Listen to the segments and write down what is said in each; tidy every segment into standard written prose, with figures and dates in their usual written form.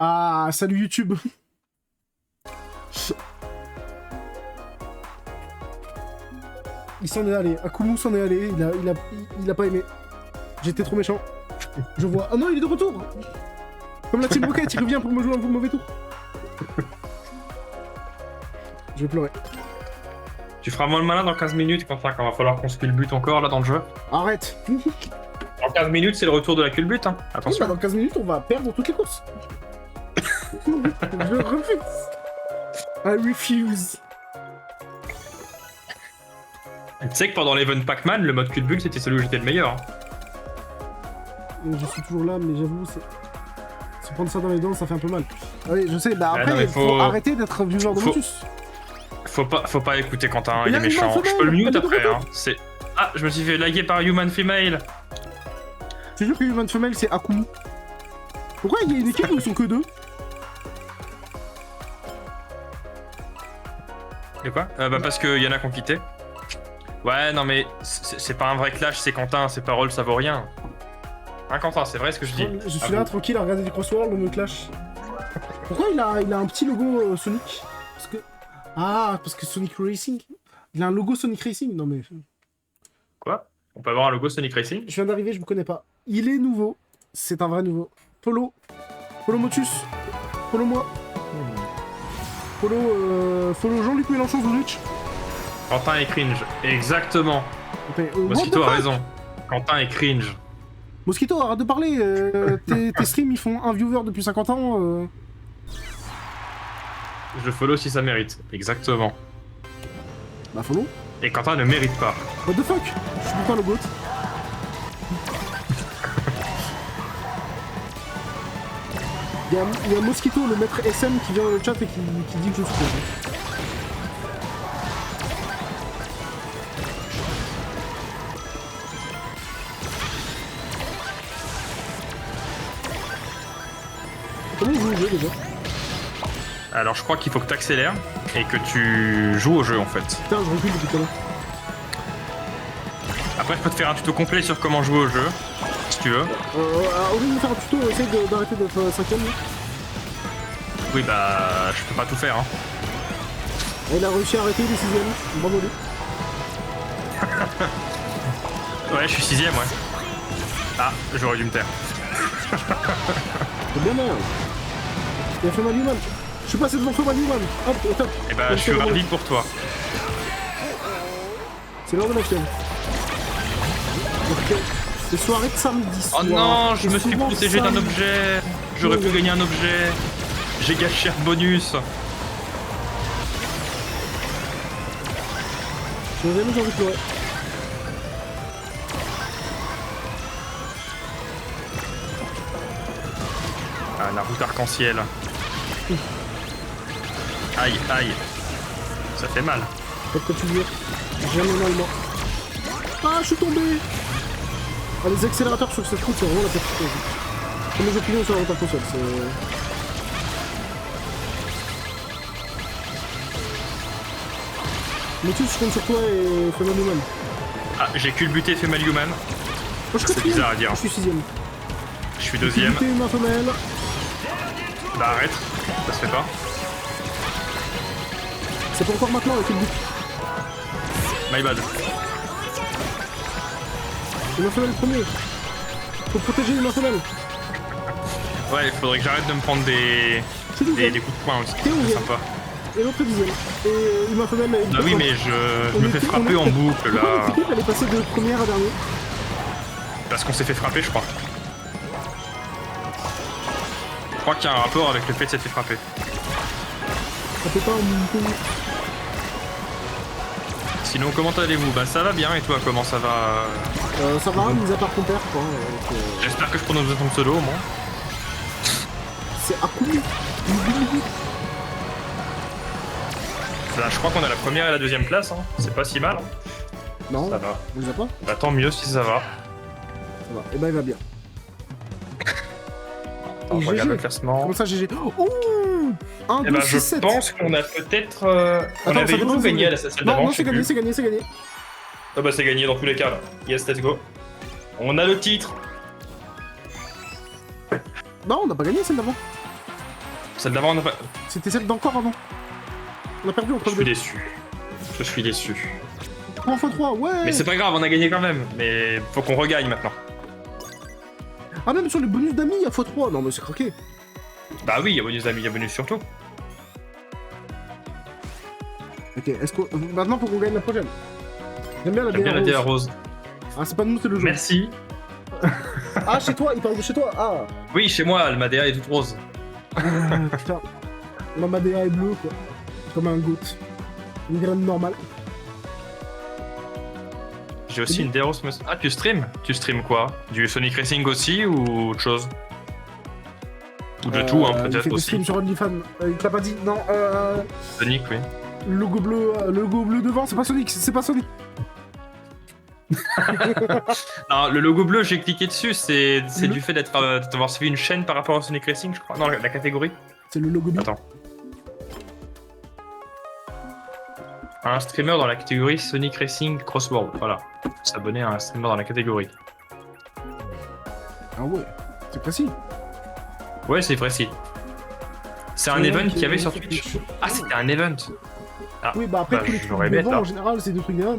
Ah, salut YouTube. Il s'en est allé. Akumu s'en est allé. Il a pas aimé. J'étais trop méchant. Je vois. Ah non, il est de retour. Comme la Team Rocket, il revient pour me jouer un mauvais tour. Je vais pleurer. Tu feras moins le malin dans 15 minutes quand il va falloir qu'on se culbute encore là dans le jeu. Arrête. Dans 15 minutes, c'est le retour de la culbute, hein. Oui, Attention. bah dans 15 minutes, on va perdre toutes les courses. Je refuse. I refuse. Tu sais que pendant l'event Pac-Man, le mode culbute c'était celui où j'étais le meilleur. Hein. Je suis toujours là, mais j'avoue, se prendre ça dans les dents, ça fait un peu mal. Ah oui, je sais, bah après, non, mais faut arrêter d'être viewer de Motus. Faut pas écouter Quentin, il Mais est là, méchant. il Je peux le mute va après, hein. C'est... Ah, je me suis fait laguer par Human Female. C'est sûr que Human Female, c'est Akumu. Pourquoi il y a une équipe où ils sont que deux? De quoi bah parce qu'il y en a qui ont quitté. Ouais, non mais c'est pas un vrai clash, c'est Quentin, ses paroles ça vaut rien. Hein Quentin, c'est vrai ce que je dis. Je suis là tranquille à regarder du Crossworld, on me clash. Pourquoi il a un petit logo Sonic? Parce que... Ah, parce que Sonic Racing? Il a un logo Sonic Racing? Non mais... Quoi? On peut avoir un logo Sonic Racing? Je viens d'arriver, je me connais pas. Il est nouveau. C'est un vrai nouveau. Polo. Polo Motus. Follow moi. Follow Jean-Luc Mélenchon sur Twitch. Quentin est cringe. Exactement. Mosquito a raison. Quentin est cringe. Mosquito, arrête de parler. Tes streams, ils font un viewer depuis 50 ans. Je follow si ça mérite. Exactement. Bah follow. Et Quentin ne mérite pas. What the fuck? Je suis putain le goat. Il y a Mosquito, le maître SM, qui vient dans le chat et qui dit que je suis con. Comment vous jouez déjà? Alors je crois qu'il faut que tu accélères et que tu joues au jeu en fait. Putain, je recule depuis tout à l'heure. Après je peux te faire un tuto complet sur comment jouer au jeu, si tu veux. Au lieu de me faire un tuto, essaye d'arrêter d'être 5ème. Oui bah je peux pas tout faire hein. Il a réussi à arrêter, il est 6ème. Bravo lui. Ouais je suis 6ème ouais. Ah j'aurais dû me taire. C'est bien mal. Il a fait mal human. Je suis passé devant Feu Human. Hop, au top. Et bah je suis ravi pour toi. C'est l'heure de la chaîne. C'est soirée de samedi soir. Oh non, je me suis souvent protégé d'un samedi. objet. J'aurais pu gagner un objet. J'ai gâché un bonus. Je vais jamais, j'ai envie de pleurer. Ah, la route arc-en-ciel. Aïe, aïe. Ça fait mal. Peut-être que tu veux. Jamais mal moi. Ah, je suis tombé. Ah, les accélérateurs sur cette route, c'est vraiment la pire chose. Comme les opinions sur la route à console, c'est... Mais tu, je compte sur toi et fais mal humain. Ah, j'ai culbuté Female Human. C'est bizarre à dire. Je suis 6ème. Je suis 2ème. Culbuté humain femelle. Bah arrête, ça se fait pas. C'est pas encore maintenant avec le but. My bad. Humain femelle premier. Faut protéger humain femelle. Ouais, il faudrait que j'arrête de me prendre des coups de poing aussi. T'es où, C'est sympa. Et l'autre est 10ème. Et humain femelle... Ah oui, mais je me fais frapper en boucle là. Pourquoi l'équipe elle est passée de première à dernier? Parce qu'on s'est fait frapper, je crois. Je crois qu'il y a un rapport avec le fait de s'être fait frapper. Ça fait pas un peu... Sinon, comment allez-vous? Bah ça va bien, et toi, comment ça va? Ça va, mis à part ton père, quoi. J'espère que je prononce ton pseudo au moins. C'est Akumu. Là, je crois qu'on a la première et la deuxième place, hein. C'est pas si mal. Hein. Non, Ça va. on les a pas? Bah tant mieux si ça va. Ça va, et bah il va bien. Attends, je regarde le classement. Comment ça GG? Oh 1, Eh 2, bah 6, je 7. pense qu'on a peut-être... on Attends, ça avait dépend, tout c'est gagné à la gagné. celle Non, d'avant, non, je c'est sais gagné, plus. c'est gagné, c'est gagné. Ah bah c'est gagné dans tous les cas là. Yes, let's go. On a le titre. Non, on n'a pas gagné celle d'avant. Celle d'avant, on a pas... C'était celle d'encore avant. On a perdu entre Je les suis deux. déçu. Je suis déçu. 3 x 3, ouais. Mais c'est pas grave, on a gagné quand même. Mais faut qu'on regagne maintenant. Ah, même sur les bonus d'amis, il y a x3. Non, mais c'est craqué. Bah oui, il y a bonus d'amis, il y a bonus surtout. Ok, est-ce que... Maintenant, faut qu'on gagne la prochaine. J'aime bien la J'aime bien la DA DA rose. rose. Ah, c'est pas nous, c'est le jeu. Merci. Ah, chez toi, il parle de chez toi. Ah, Oui, chez moi, le DA est toute rose. putain. Ma DA est bleue, quoi. Comme un goat. Une graine normale. J'ai aussi une DA rose. Ah, tu stream? Tu stream quoi? Du Sonic Racing aussi ou autre chose? Ou de tout, hein, Il fait peut-être des streams aussi. sur OnlyFans. Il t'a pas dit? Non, Sonic, oui. le logo bleu devant, c'est pas Sonic, c'est pas Sonic. Non, le logo bleu, j'ai cliqué dessus, c'est du fait d'avoir suivi une chaîne par rapport à Sonic Racing, je crois, dans la catégorie. C'est le logo bleu. Attends. Un streamer dans la catégorie Sonic Racing Crossword, voilà. S'abonner à un streamer dans la catégorie. Ah ouais, c'est précis. Ouais, c'est précis. C'est un Ouais, event qui qu'il y avait est- sur Twitch. Ah, c'était un event. Ah, Oui, bah après, bah, tous les je trucs l'aurais bête, devant, là. en général, c'est des trucs d'event.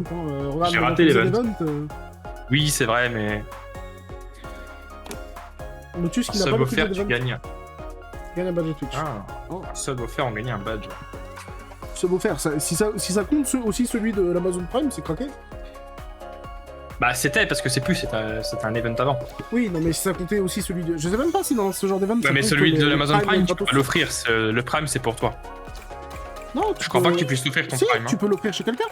Regarde, J'ai on a raté posé l'event. l'event, oui, c'est vrai, mais Lotus qui n'a pas sub le offert, tu d'event, gagnes. gagne un badge Twitch. Ah, un sub offert, on gagne un badge. Sub offert, si ça compte aussi celui de l'Amazon Prime, c'est craqué. Bah, c'était, parce que c'est un event avant. Oui, non, mais si ça comptait aussi celui de... Je sais même pas si dans ce genre d'event... Ouais, ça mais compte celui les de l'Amazon Prime, tu gratos. peux l'offrir. Le Prime, c'est pour toi. Non, Je crois pas que tu puisses l'offrir ton Si, Prime. tu peux l'offrir chez quelqu'un.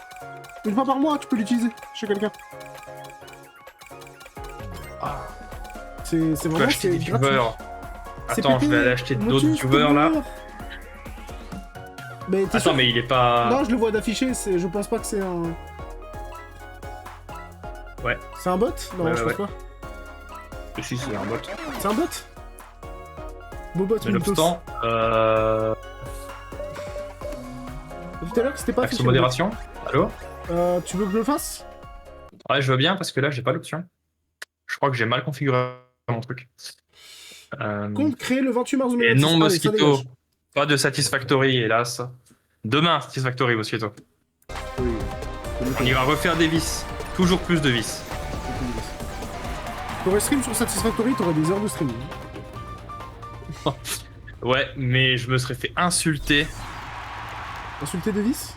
Une fois par mois, tu peux l'utiliser chez quelqu'un. Ah. C'est Tu peux vraiment acheter des gratuit. viewers. C'est Attends, je pété. vais aller acheter d'autres Motus, viewers là. Mais t'es sûr Attends, mais il est pas. Non, je le vois d'afficher, je pense pas que c'est un... Ouais. C'est un bot? Non, Ouais, je ouais, pense pas. Si, c'est un bot. C'est un bot? Beau bot, Mais Windows. l'obstant, Tout à l'heure, c'était pas axe affiché. modération. Allô? Tu veux que je le fasse? Ouais, je veux bien parce que là, j'ai pas l'option. Je crois que j'ai mal configuré mon truc. Compte créé le 28 mars Et 2026. non, Allez, ça Mosquito. dégage. Pas de Satisfactory, hélas. Demain, Satisfactory, Mosquito. Oui. On ira refaire des vis. Toujours plus de vis. T'aurais stream sur Satisfactory, t'aurais des heures de streaming. Ouais, mais je me serais fait insulter. Insulter Davis?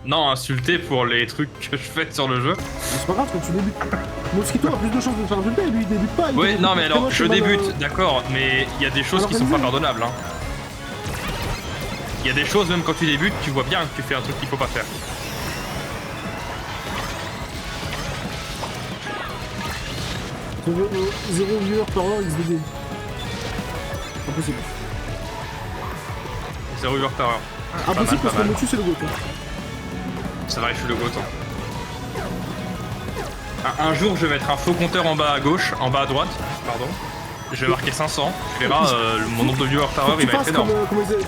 Non, insulter pour les trucs que je fais sur le jeu. Mais c'est pas grave quand tu débutes. Mosquito a plus de chances de te faire insulter, lui il débute pas. il Ouais, fait- non, mais alors, Moi, je fais mal, débute, d'accord, mais il y a des choses Alors, qui sont pas vas-y. pardonnables. Hein. Il y a des choses, même quand tu débutes, tu vois bien que tu fais un truc qu'il faut pas faire. Zéro viewer par heure XDD. Impossible. 0 heure par heure. Impossible pas parce que mal. Motus c'est le GOAT. hein. C'est vrai, je suis le goth. Un jour, je vais mettre un faux compteur en bas à gauche, en bas à droite, pardon. Je vais marquer 500. Tu verras, mon nombre de viewers par Faut heure, que il tu va être fasses comme, énorme. comment c'est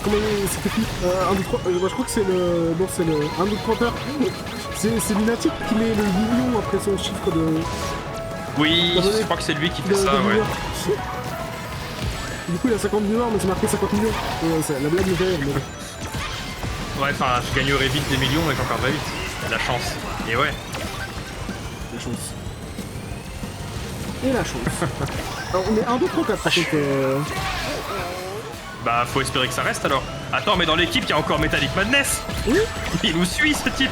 écrit 1, 2, 3, moi je crois que c'est le... Non, c'est le 1, 2, 3 heures. C'est Lunatic qui met le million après son chiffre de... Oui, Abonné. je crois que c'est lui qui de fait ça, ouais. viewers. Du coup il a 50 viewers mais c'est marqué 50 millions. La blague me fait rire, mais... Ouais, enfin, je gagnerais vite des millions, mais j'en perdrais vite. La chance. Et ouais. La chance. Et la chance. Alors, on est 1, 2, 3, 4 par contre. Bah, faut espérer que ça reste alors. Attends, mais dans l'équipe, il y a encore Metallic Madness. Oui, Il nous suit, ce type.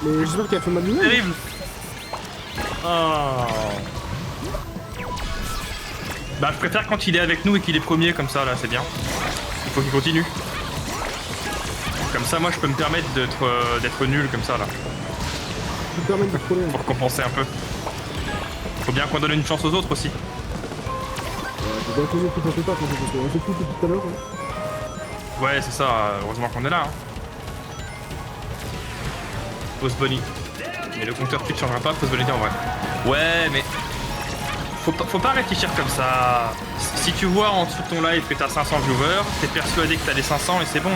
mais j'espère qu'il a fait mal lui-même. Terrible. Oh. Bah, je préfère quand il est avec nous et qu'il est premier, comme ça, là, c'est bien. Il faut qu'il continue. Comme ça, moi, je peux me permettre d'être nul, comme ça, là. Je me permets de te troller. Pour compenser un peu. Faut bien qu'on donne une chance aux autres aussi. J'ai bien posé tout un peu pas quand on fait tout depuis tout à l'heure. hein. Ouais, c'est ça, heureusement qu'on est là. Hein. Pause Bonnie. Mais le compteur Twitch changera pas, pause Bonnie en vrai. Ouais, mais. Faut pas réfléchir comme ça. Si tu vois en dessous de ton live que t'as 500 viewers, t'es persuadé que t'as les 500 et c'est bon.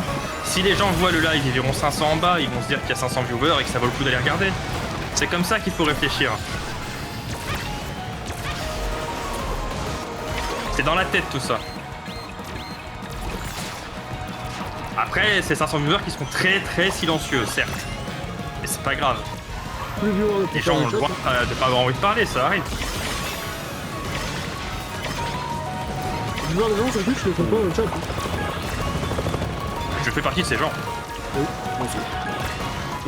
Si les gens voient le live, ils verront 500 en bas, ils vont se dire qu'il y a 500 viewers et que ça vaut le coup d'aller regarder. C'est comme ça qu'il faut réfléchir. C'est dans la tête tout ça. Après, c'est 500 viewers qui seront très très silencieux, certes. Mais c'est pas grave. Tous les viewers de Les gens ont le droit de pas avoir envie de parler, ça arrive. Les viewers des gens sur Twitch, je les comprends dans le chat. Je fais partie de ces gens. Oui, moi aussi.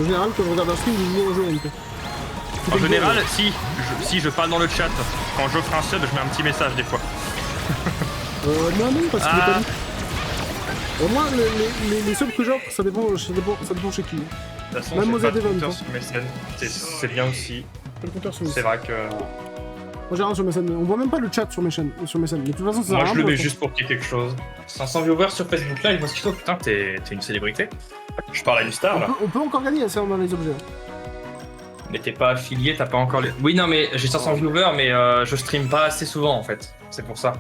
En général, quand je regarde un stream, je joue au jeu en même temps. En général, si je parle dans le chat, quand j'offre un sub, je mets un petit message des fois. Non, parce qu'il est pas dit. Moi, les subs que j'offre, ça dépend chez qui. De toute façon, Même j'ai pas de Devon, compteur quoi. sur mes scènes. C'est bien aussi. Le compteur sur mes C'est vrai que... Moi j'ai rien sur mes scènes, on voit même pas le chat sur mes chaînes, mais de toute façon ça Moi, sert à je rien, le mets quoi. juste pour qu'il y ait quelque chose. 500 viewers sur Facebook Live, Mosquito, putain, t'es une célébrité. Je parle à une star, là. On peut encore gagner ça dans les objets. Mais t'es pas affilié, t'as pas encore les... Oui, non, mais j'ai 500 viewers, mais je stream pas assez souvent, en fait. C'est pour ça.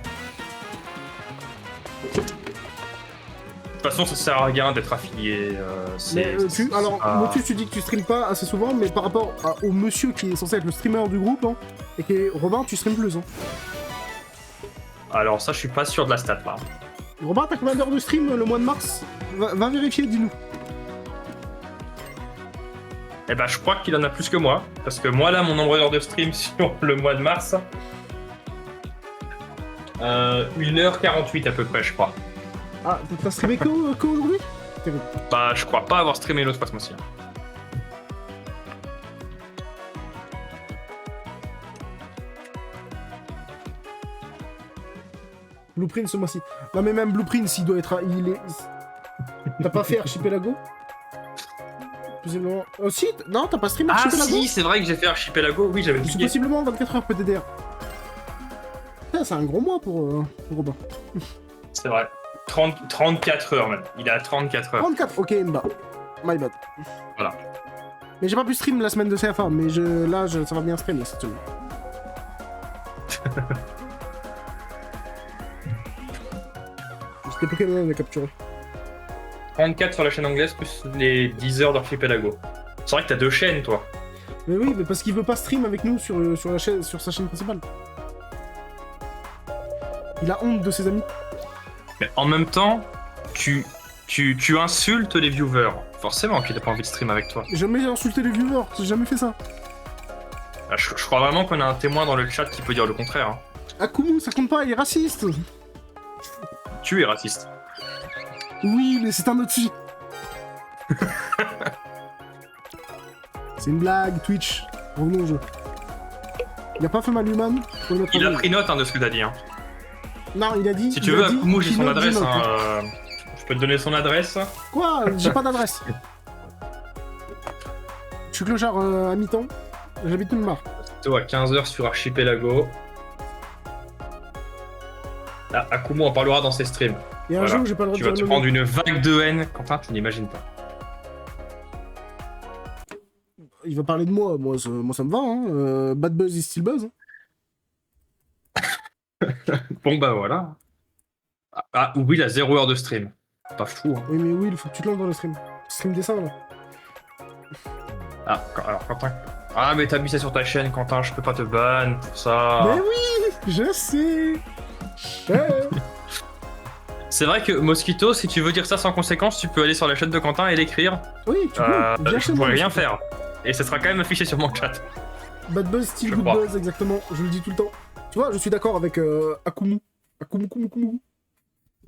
De toute façon, ça sert à rien d'être affilié. Alors, Motus, tu dis que tu streames pas assez souvent, mais par rapport au monsieur qui est censé être le streamer du groupe, hein, et qui est Robin, tu streames plus. Hein. Alors ça, je suis pas sûr de la stat, là. Robin, t'as combien d'heures de stream le mois de mars? Va vérifier, dis-nous. Eh ben, je crois qu'il en a plus que moi. Parce que moi, là, mon nombre d'heures de stream sur le mois de mars... 1h48 à peu près, je crois. Ah, t'as streamé qu'aujourd'hui? Bah, je crois pas avoir streamé l'autre fois ce mois-ci. Blueprint ce mois-ci. Non mais même Blueprint, s'il doit être... T'as pas fait Archipelago? Possiblement... Oh si, non, t'as pas streamé Ah Archipelago? si, c'est vrai que j'ai fait Archipelago, oui, j'avais C'est oublié. possiblement 24 heures PDDR. C'est un gros mois pour Robin. C'est vrai. 34 heures même. Il est à 34 heures. 34, ok, Mba. My bad. Voilà. Mais j'ai pas pu stream la semaine de CFA, mais ça va bien stream là cette semaine. C'était Pokémon on a capturé. 34 sur la chaîne anglaise plus les 10 heures d'Archipelago. C'est vrai que t'as deux chaînes, toi. Mais oui, mais parce qu'il veut pas stream avec nous sur sa chaîne principale. Il a honte de ses amis. Mais en même temps, tu insultes les viewers. Forcément qu'il a pas envie de stream avec toi. J'ai jamais insulté les viewers, j'ai jamais fait ça. Ah, je crois vraiment qu'on a un témoin dans le chat qui peut dire le contraire. Hein. Akumu, ça compte pas, il est raciste. Tu es raciste. Oui, mais c'est un autre sujet. C'est une blague, Twitch. Revenons au jeu. Il a pas fait mal human pour le mettre Il en a ligne. pris note de ce que t'as dit. Hein. Non, il a dit... Si tu veux, Akumu, j'ai qu'il son note adresse. des notes, Hein, je peux te donner son adresse. Quoi? J'ai pas d'adresse. Je suis clochard à mi-temps. J'habite une marque. Toi à 15h sur Archipelago. Ah, Akumu en parlera dans ses streams. Il y a un Voilà. jeu où j'ai pas le droit Tu de vas dire te le nom. prendre une vague de haine, Quentin, tu n'imagines pas. Il va parler de moi, moi ça me va, hein. Bad buzz is still buzz. Bon bah voilà. Ah, Will a 0 heure de stream. Pas fou, hein. Oui, mais oui, il faut que tu te lances dans le stream. Stream dessin, là. Ah, alors Quentin. Ah, mais t'as mis ça sur ta chaîne, Quentin, je peux pas te ban pour ça. Mais oui, je sais. Ouais. C'est vrai que Mosquito, si tu veux dire ça sans conséquence, tu peux aller sur la chaîne de Quentin et l'écrire. Oui, tu peux. Viens Je chez moi, pourrais rien Mosquito. faire. Et ce sera quand même affiché sur mon chat. Bad buzz, still Je good crois. buzz, exactement. Je le dis tout le temps. Tu vois, je suis d'accord avec Akumu. Akumu.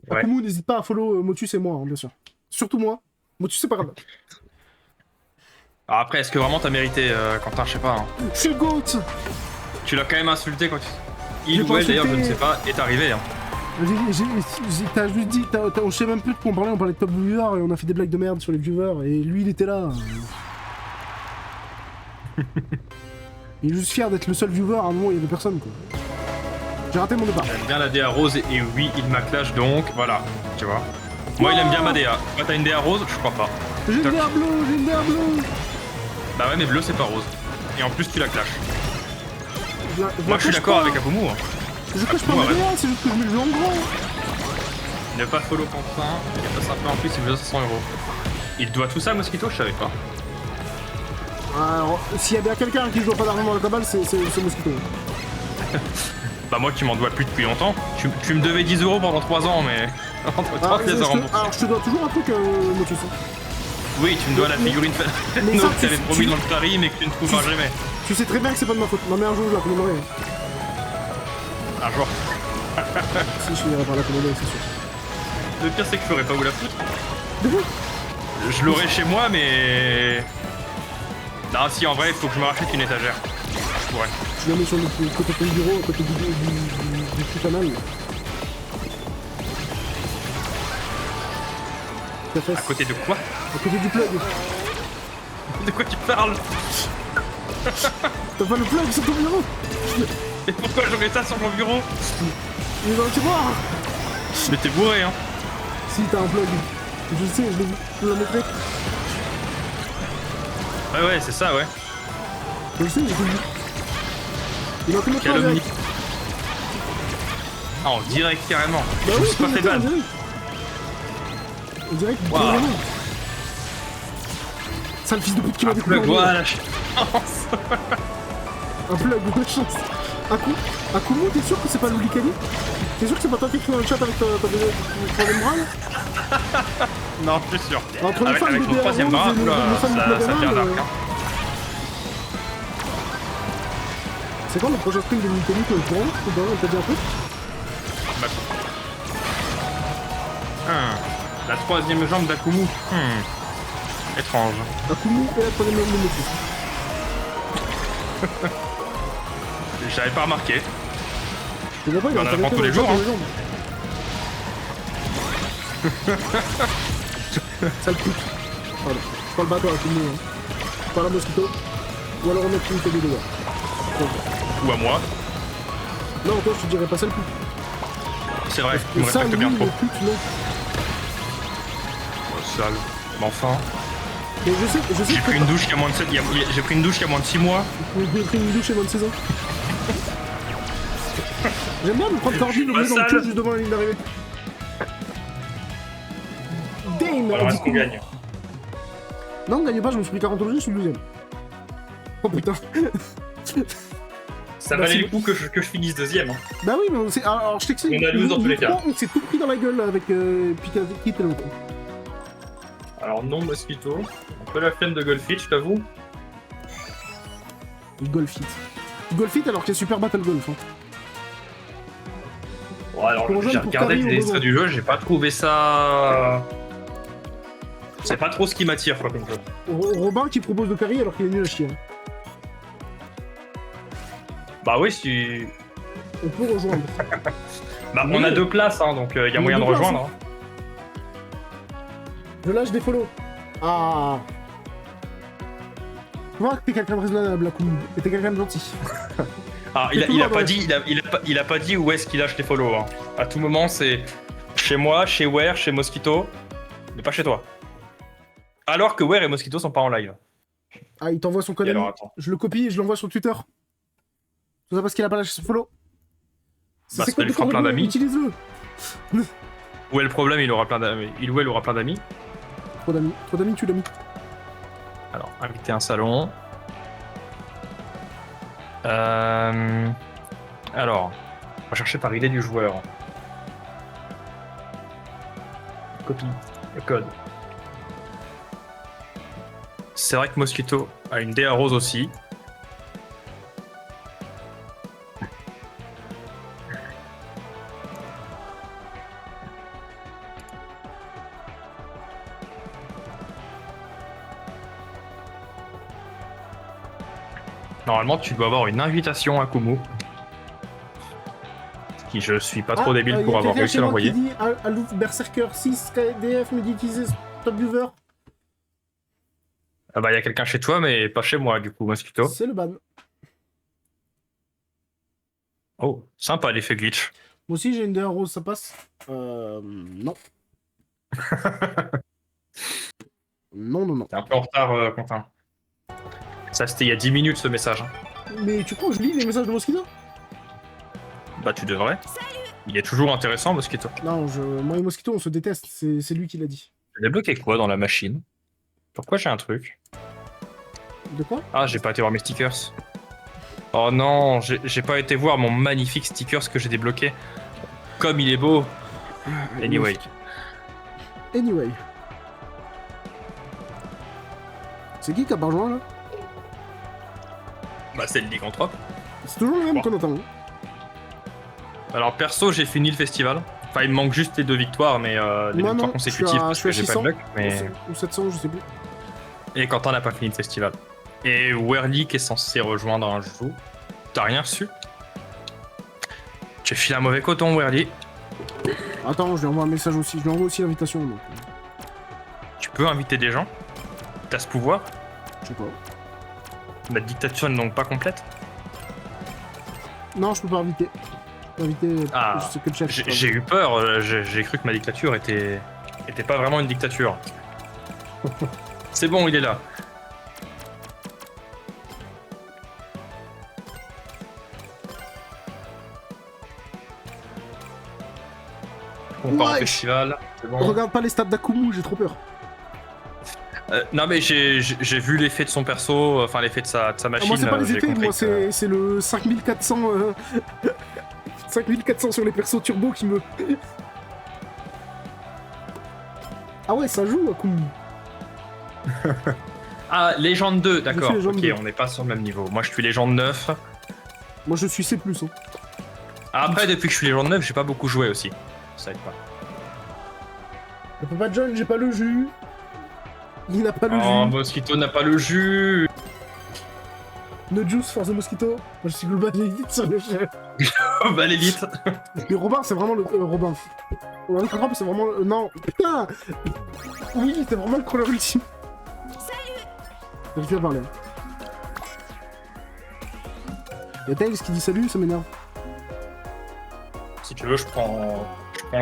Ouais. Akumu, n'hésite pas à follow Motus et moi, hein, bien sûr. Surtout moi. Motus, c'est pas grave. Alors après, est-ce que vraiment t'as mérité, Quentin, je sais pas. Hein. C'est le GOAT. Tu l'as quand même insulté quand tu... J'ai Il ou pas elle d'ailleurs, je ne insulté. sais pas, est arrivé. Hein. T'as juste dit, on sait même plus de quoi on parlait de top viewers et on a fait des blagues de merde sur les viewers et lui il était là. Il est juste fier d'être le seul viewer à un moment où il y avait personne quoi. J'ai raté mon départ. J'aime bien la DA rose et oui, il m'a clash donc, voilà, tu vois. Moi, il aime bien ma DA. Toi, t'as une DA rose? Je crois pas. J'ai une Toc. DA bleue, j'ai une DA bleue. Bah ouais, mais bleu, c'est pas rose. Et en plus, tu la clash. Je la Moi, je suis cache d'accord pas. avec Akumu. Hein. Je cache pas Akumu, ma arrête. DA, c'est juste que je mets le jeu en grand. Ne pas follow Quentin, il a pas sympa en plus, il veut 500 €. Il doit tout ça à Mosquito, je savais pas. Alors, s'il y a bien quelqu'un qui joue pas d'argent dans le cabal, c'est Mosquito. Bah moi, tu m'en dois plus depuis longtemps. Tu me devais 10 € pendant 3 ans, mais... Entre-temps, Ah, tu les as remboursés. alors, je te dois toujours un truc, Motus. Oui, tu me dois la figurine Mais ça, que t'avais promis dans le pari, mais que tu ne trouveras jamais. Tu sais très bien que c'est pas de ma faute. Non, mais un jour, je la commanderai. Un jour. Si, je finirai par la commander, c'est sûr. Le pire, c'est que je saurais pas où la foutre. De quoi? Je l'aurai chez moi, mais... Non, si, en vrai, il faut que je me rachète une étagère. Je pourrais. Tu la mets sur le côté de ton bureau, à côté du petit canal. Ta fesse. À côté de quoi? À côté du plug. De quoi tu parles? T'as pas le plug sur ton bureau? Et pourquoi j'aurais ça sur mon bureau? Il est dans le tiroir. Mais t'es bourré, hein. Si, t'as un plug. Je sais, je l'ai vu. Je la mettrai. Ouais, c'est ça, ouais. Je sais, j'ai tout vu. Il a combien de temps Calomnie. avec? Ah, en direct, carrément. Bah Je oui, me suis pas fait on ban. dirait. On dirait que... Waouh. Sale fils de pute qui m'a Un découvert. plug, voilà. Un plug, bonne chance. Akumu, t'es sûr que c'est pas Loulikani? T'es sûr que c'est pas toi qui écris dans le chat avec ta troisième bras là? Non, je suis sûr. Entre les fans Avec de mon troisième BR11 bras, et les fans ça de devient Plug dark, Anal, hein. c'est quand le prochain sprint de Loulikani que je prends? Ou pas? T'as dit un truc? Bah. La troisième jambe d'Akumu. Étrange. Akumu et la troisième jambe de Motus. J'avais pas remarqué. Je vois pas, il On en a apprend tous les jours, hein. Sale pute. Pardon. Je parle pas à toi, Akumu. Hein. Je parle à Mosquito. Ou alors on met une tête de dehors. Ou à moi. Non, toi je te dirais pas sale pute. C'est vrai, tu Et me ça, respectes lui, bien trop. le pute, non. Oh, sale. Mais enfin. Mais je sais J'ai que pris une douche il y a moins de 7... J'ai pris une douche il y a moins de 6 mois. j'ai pris une douche chez 26 ans. J'aime bien me prendre tordu le pas nez dans le sale. cul juste devant la ligne d'arrivée. Damn, Alors, du est-ce qu'on coup- gagne? Non, on gagne pas, je me suis pris 40 euros, je suis 12ème. Oh putain. Ça Bah, valait c'est le coup que je finisse deuxième. Hein. Bah oui, mais on s'est... Alors je t'explique. On a lose dans tous les cas. On s'est tout pris dans la gueule avec Pika Kit et l'autre. Alors non, Mosquito. Un peu la flemme de Golfit, je t'avoue. Golfit. Golfit alors qu'il y a Super Battle Golf. Hein. Bon, alors Pour j'ai jeune, pour regardé Carrie, les au extraits besoin. du jeu, j'ai pas trouvé ça... C'est pas trop ce qui m'attire, quoi, comme jeu. Robin qui propose de carry alors qu'il est nul à chier. Hein. Bah oui, si... On peut rejoindre. Bah Oui. on a 2 places, hein, donc y a On a moyen de 2 places, rejoindre. Hein. Je lâche des follow. Ah. Tu vois que t'es quelqu'un de raisonnable, Akumu. Et t'es quelqu'un de gentil. Ah, C'est il a toujours pas dans dit, il a pas dit où est-ce qu'il lâche les follow. Hein. À tout moment, c'est chez moi, chez Ware, chez Mosquito, mais pas chez toi. Alors que Ware et Mosquito sont pas en live. Ah, il t'envoie son code Et ami. alors, attends. Je le copie et je l'envoie sur Twitter. Tout ça parce qu'il a pas lâché son follow. Bah, ça quoi lui le fera plein problème? d'amis. Utilise-le. Où est le problème? Il aura plein d'amis. Il ou elle aura plein d'amis. Trop d'amis. Trop d'amis, tu l'as mis. Alors, inviter un salon. Alors, on va chercher par idée du joueur. Copie, le code. C'est vrai que Mosquito a une DA rose aussi. Normalement, tu dois avoir une invitation à Kumu. Qui je suis pas trop débile pour avoir réussi à l'envoyer. Il y a quelqu'un chez moi qui dit Alouf Berserker 6 KDF médiatisé top viewer. Ah bah, il y a quelqu'un chez toi, mais pas chez moi, du coup, Mosquito. C'est le ban. Oh, sympa l'effet glitch. Moi aussi j'ai une DA rose, ça passe non. Non. T'es un peu en retard, Quentin. Ça, c'était il y a 10 minutes, ce message. Mais tu crois que je lis les messages de Mosquito? Bah, tu devrais. Il est toujours intéressant, Mosquito. Non, moi et Mosquito on se déteste, c'est lui qui l'a dit. J'ai débloqué quoi dans la machine? Pourquoi j'ai un truc? De quoi? Ah, j'ai pas été voir mes stickers. Oh non, j'ai pas été voir mon magnifique stickers que j'ai débloqué. Comme il est beau. Anyway. Anyway. C'est qui a pas rejoint là? Bah c'est le lycanthrope. C'est toujours le même Bon. qu'on entend. Alors perso, j'ai fini le festival. Enfin, il me manque juste les 2 victoires, mais les Moi, victoires non, consécutives je parce suis à que j'ai pas 600, de luck. Mais... Ou 700, je sais plus. Et Quentin n'a pas fini le festival. Et Werly qui est censé rejoindre un jour. T'as rien reçu? Tu as filé un mauvais coton, Werly. Attends, je lui envoie un message aussi. Je lui envoie aussi l'invitation. Donc... Tu peux inviter des gens. T'as ce pouvoir. Je sais pas. La dictature n'est donc pas complète. Non, je peux pas inviter. Inviter. Ah, je sais que le chef. J'ai eu peur. J'ai cru que ma dictature était pas vraiment une dictature. C'est bon, il est là. On part au Ouais. festival. C'est bon. Regarde pas les stats d'Akumu, j'ai trop peur. Non mais j'ai vu l'effet de son perso, enfin l'effet de sa Ah, machine. moi, c'est pas les j'ai effets, compris moi, que- c'est le 5400. 5400 sur les persos turbo qui me. Ah ouais, ça joue Akumu. Ah, Légende 2, d'accord. Légende Ok, 2. on n'est pas sur le même niveau. Moi je suis Légende 9. Moi, je suis C. Hein. Après, depuis que je suis Légende 9, j'ai pas beaucoup joué aussi. Ça aide pas. Le Papa John, j'ai pas le jus. Il n'a pas le Oh, jus. Mosquito n'a pas le jus. No juice for the mosquito. Moi, je suis global élite sur le chef. Oh, bah l'élite. Mais Robin, c'est vraiment le. Robin. Robin Crop, c'est vraiment. Non, putain. Oui, c'est vraiment le crawler ultime. Salut. Je vais parler. Y'a Tails qui dit salut, ça m'énerve. Si tu veux, je prends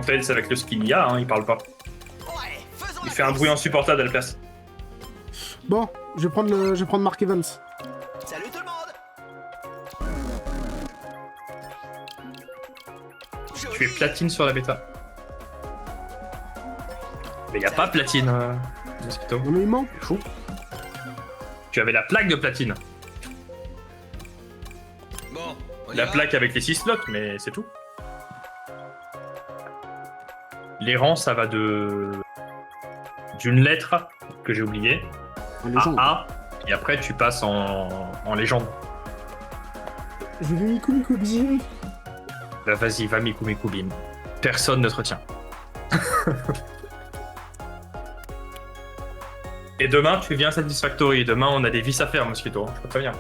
Tails avec le skill IA, hein, il parle pas. Il fait un bruit insupportable, Alpers. Bon, je vais prendre Mark Evans. Salut tout le monde. Tu es platine sur la bêta. Mais y a pas platine, Mosquito. Non mais il manque. C'est fou. Tu avais la plaque de platine. Bon, on y La va. plaque avec les 6 slots, mais c'est tout. Les rangs, ça va d'une lettre que j'ai oubliée Les à gens. A, et après tu passes en légende. Je vais Miku Miku Bim. Bah, vas-y, va Miku Miku Bim. Personne ne te retient. Et demain, tu viens à Satisfactory. Demain, on a des vis à faire, Mosquito. Je peux te prévenir.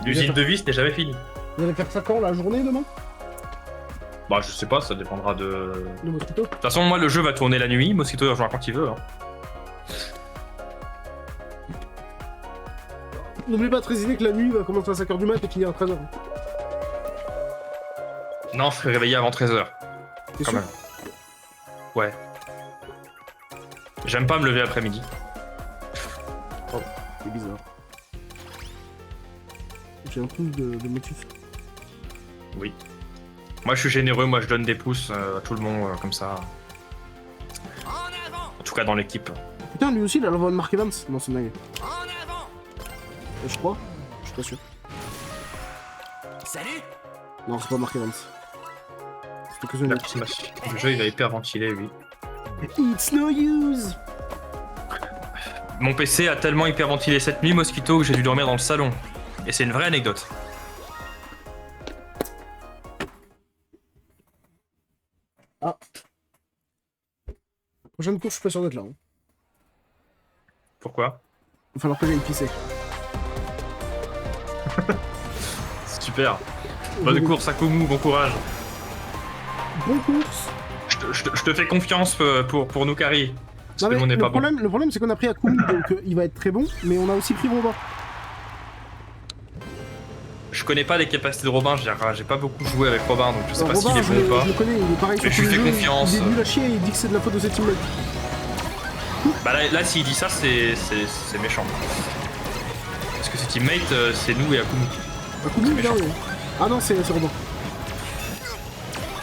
L'usine de vis n'est jamais finie. Vous allez faire ça quand, la journée demain? Bah, je sais pas, ça dépendra de. Le mosquito. De toute façon, moi, le jeu va tourner la nuit. Mosquito il rejoint quand il veut. Hein. N'oublie pas de préciser que la nuit va commencer à 5h du mat et finir à 13h. Non, je serai réveillé avant 13h. T'es Quand sûr? même. Ouais. J'aime pas me lever après-midi. C'est bizarre. J'ai un truc de motif. Oui. Moi, je suis généreux. Moi, je donne des pouces à tout le monde, comme ça. En avant. En tout cas, dans l'équipe. Putain, lui aussi, il a la voix de Mark Evans. Non, c'est une blague. En avant. Je crois. Je suis pas sûr. Salut. Non, c'est pas Mark Evans. C'était que ça. Le jeu, il a hyperventilé, lui. It's no use. Mon PC a tellement hyperventilé cette nuit, Mosquito, que j'ai dû dormir dans le salon. Et c'est une vraie anecdote. Prochaine course, je suis pas sûr d'être là. Hein. Pourquoi? Il va falloir que j'aille pisser. Super. Bonne course, Akumu, bon courage. Bonne course. Je te fais confiance pour Noukari. Parce Non, que mais nous, on n'est pas bon. le problème, c'est qu'on a pris Akumu, donc il va être très bon, mais on a aussi pris Robin. Je connais pas les capacités de Robin, j'ai pas beaucoup joué avec Robin, donc je sais pas Robin, s'il est bon ou pas. je le connais, il est pareil Mais sur je tous lui les fais jeux, confiance. Il est nul à chier et il dit que c'est de la faute de ses teammates. Bah là s'il dit ça, c'est méchant. Parce que ses teammates, c'est nous et Akumu. Akumu, il est là, ouais. Ah non, c'est Robin.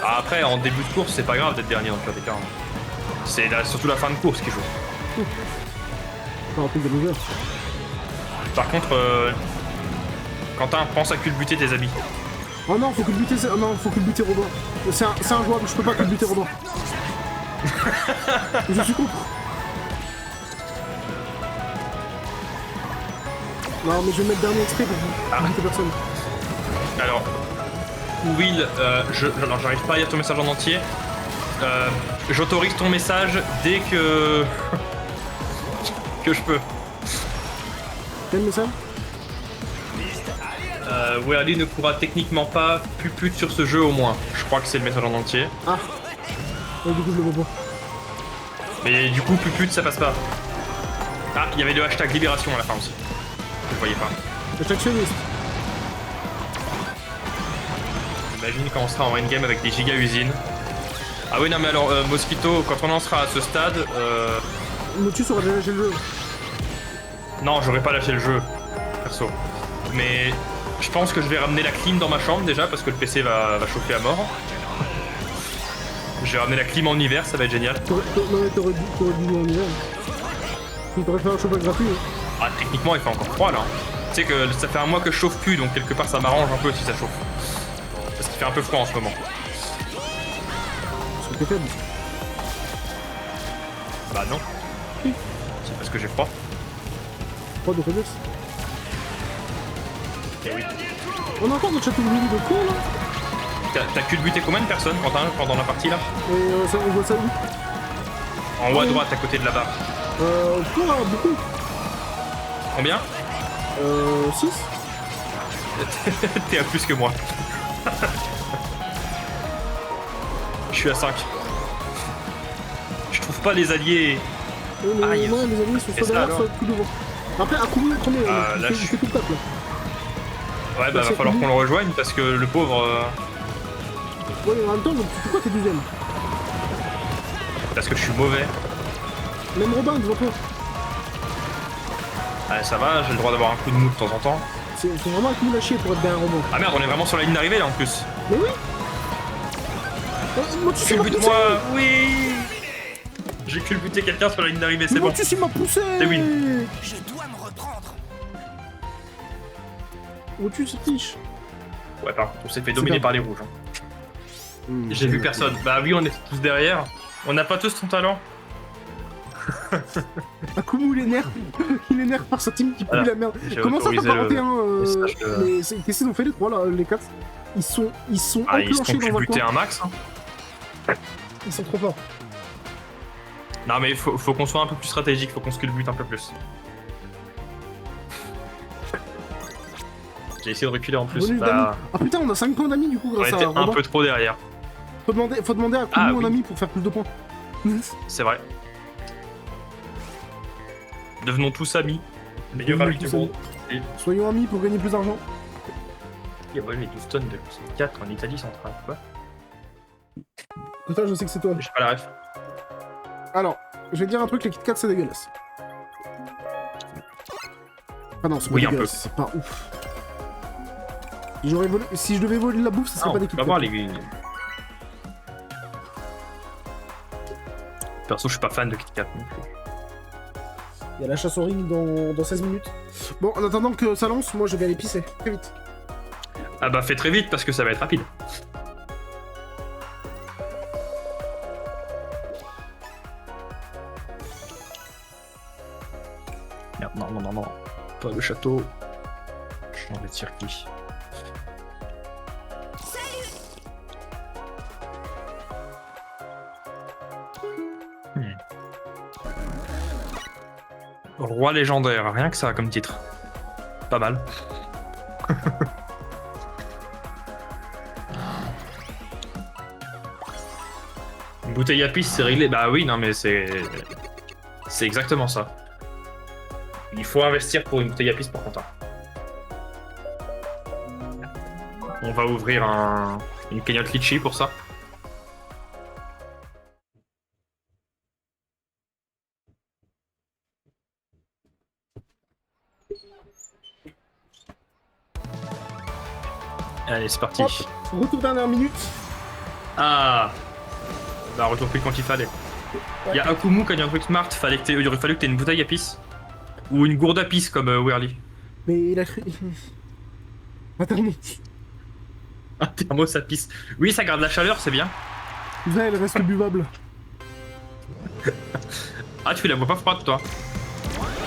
Ah, après, en début de course, c'est pas grave d'être dernier dans le pire des cas. Hein. C'est surtout la fin de course qui joue. Encore un truc de loser. Par contre, Quentin, pense à culbuter tes habits. Oh non, faut que le buter, oh non, faut que le buter Robin. C'est injouable, je peux pas que le buter Robin. Je suis contre. Non, mais je vais mettre dernier exprès pour buter personne. Alors, Will, alors j'arrive pas à lire ton message en entier. J'autorise ton message dès que je peux. Quel message? Wearly ne pourra techniquement pas puput sur ce jeu au moins. Je crois que c'est le message en entier. Ah. Ouais, du coup, je le vois pas. Mais du coup, puput, ça passe pas. Ah, il y avait le hashtag libération à la fin aussi. Je le voyais pas. Le sioniste. Imagine quand on sera en endgame avec des giga usines. Ah oui, non, mais alors, Mosquito, quand on en sera à ce stade. Motus aura déjà lâché le jeu. Non, j'aurais pas lâché le jeu, perso. Mais je pense que je vais ramener la clim dans ma chambre déjà parce que le PC va chauffer à mort. Je vais ramener la clim en hiver, ça va être génial. T'aurais dû jouer en hiver. Tu pourrais faire un chauffage gratuit. Hein. Ah, techniquement, il fait encore froid là. Tu sais que ça fait un mois que je chauffe plus, donc quelque part ça m'arrange un peu si ça chauffe. Parce qu'il fait un peu froid en ce moment. Parce que t'es faible. Bah non. C'est parce que j'ai froid. Pas de faiblesse. Eh oui. On a encore notre château de mini de con là. T'as culbuté combien de personnes pendant la partie là? Et ça, on voit ça où? En haut à droite, à côté de la barre. Beaucoup. Combien? 6. T'es à plus que moi. Je suis à 5. Je trouve pas les alliés. Mais Aïe. ouais, les amis sont Et soit ça, derrière, alors soit tout devant. Après, à combien premier Là, il je fait suis- tout le top là. Ouais, bah va c'est falloir où? qu'on le rejoigne parce que le pauvre. Ouais, en même temps, donc pourquoi t'es deuxième? Parce que je suis mauvais. Même Robin devant toi. Ah, ça va, j'ai le droit d'avoir un coup de mou de temps en temps. C'est vraiment un coup à chier pour être derrière Robin. Ah merde, on est vraiment sur la ligne d'arrivée là en plus. Mais oui. Moi, tu sais pas Culbute-moi, oui. J'ai culbuté quelqu'un sur la ligne d'arrivée, c'est bon. Motus, il m'a poussé. C'est win. Je dois me reprendre. Motus, c'est fiche. Ouais, par contre, on s'est fait dominer C'est par les rouges. Hein. J'ai vu personne. Bah oui, on est tous derrière. On n'a pas tous ton talent. Akumu, il énerve. Il énerve par sa team qui pue Voilà. la merde. J'ai Comment ça, t'as autorisé pas le renté message de- Qu'est-ce qu'ils ont fait les trois là, les 4? Ils sont Ah, ils se enclenchés font dans un culbuter coin. un max. Hein. Ils sont trop forts. Non, mais faut qu'on soit un peu plus stratégique, faut qu'on se culbute un peu plus. J'ai essayé de reculer en plus. Bonus Bah, d'amis. Ah putain, on a 5 points d'amis du coup on grâce était à un Robin. peu trop derrière. Faut demander à Akumu Ah, en oui. ami pour faire plus de points. C'est vrai. Devenons tous amis. Meilleur Devenons ami du tous monde. Soyons amis pour gagner plus d'argent. Et ouais, les 12 tonnes de 4 en Italie centrale. Quoi? Putain, je sais que c'est toi. J'ai pas la ref. Alors, je vais te dire un truc, les Kit Kat c'est dégueulasse. Ah non, c'est pas Oui, un dégueulasse, peu. c'est pas ouf. Si je devais voler de la bouffe, ça serait Ah, pas on des peut Kit pas Kat. voir les. Perso, je suis pas fan de Kit Kat non plus. Il y a la chasse au ring dans 16 minutes. Bon, en attendant que ça lance, moi je vais aller pisser. Très vite. Ah bah fais très vite parce que ça va être rapide. Merde, non. Pas le château. Changer de circuit. Roi légendaire, rien que ça comme titre. Pas mal. Une bouteille à pisse, c'est réglé. Bah oui, non mais c'est... C'est exactement ça. Il faut investir pour une bouteille à pisse pour Quentin. On va ouvrir une cagnotte litchi pour ça. Allez, c'est parti. Hop. Retour dernière minute. Ah bah retour plus quand il fallait. Il y a Akumu qui a dit un truc smart, il aurait fallu que t'aies une bouteille à pisse. Ou une gourde à pisse comme Wearly. Mais il a cru. Attendez. Un thermos ça pisse. Oui, ça garde la chaleur, c'est bien. Là, elle reste buvable. Ah, tu la bois pas froide, toi.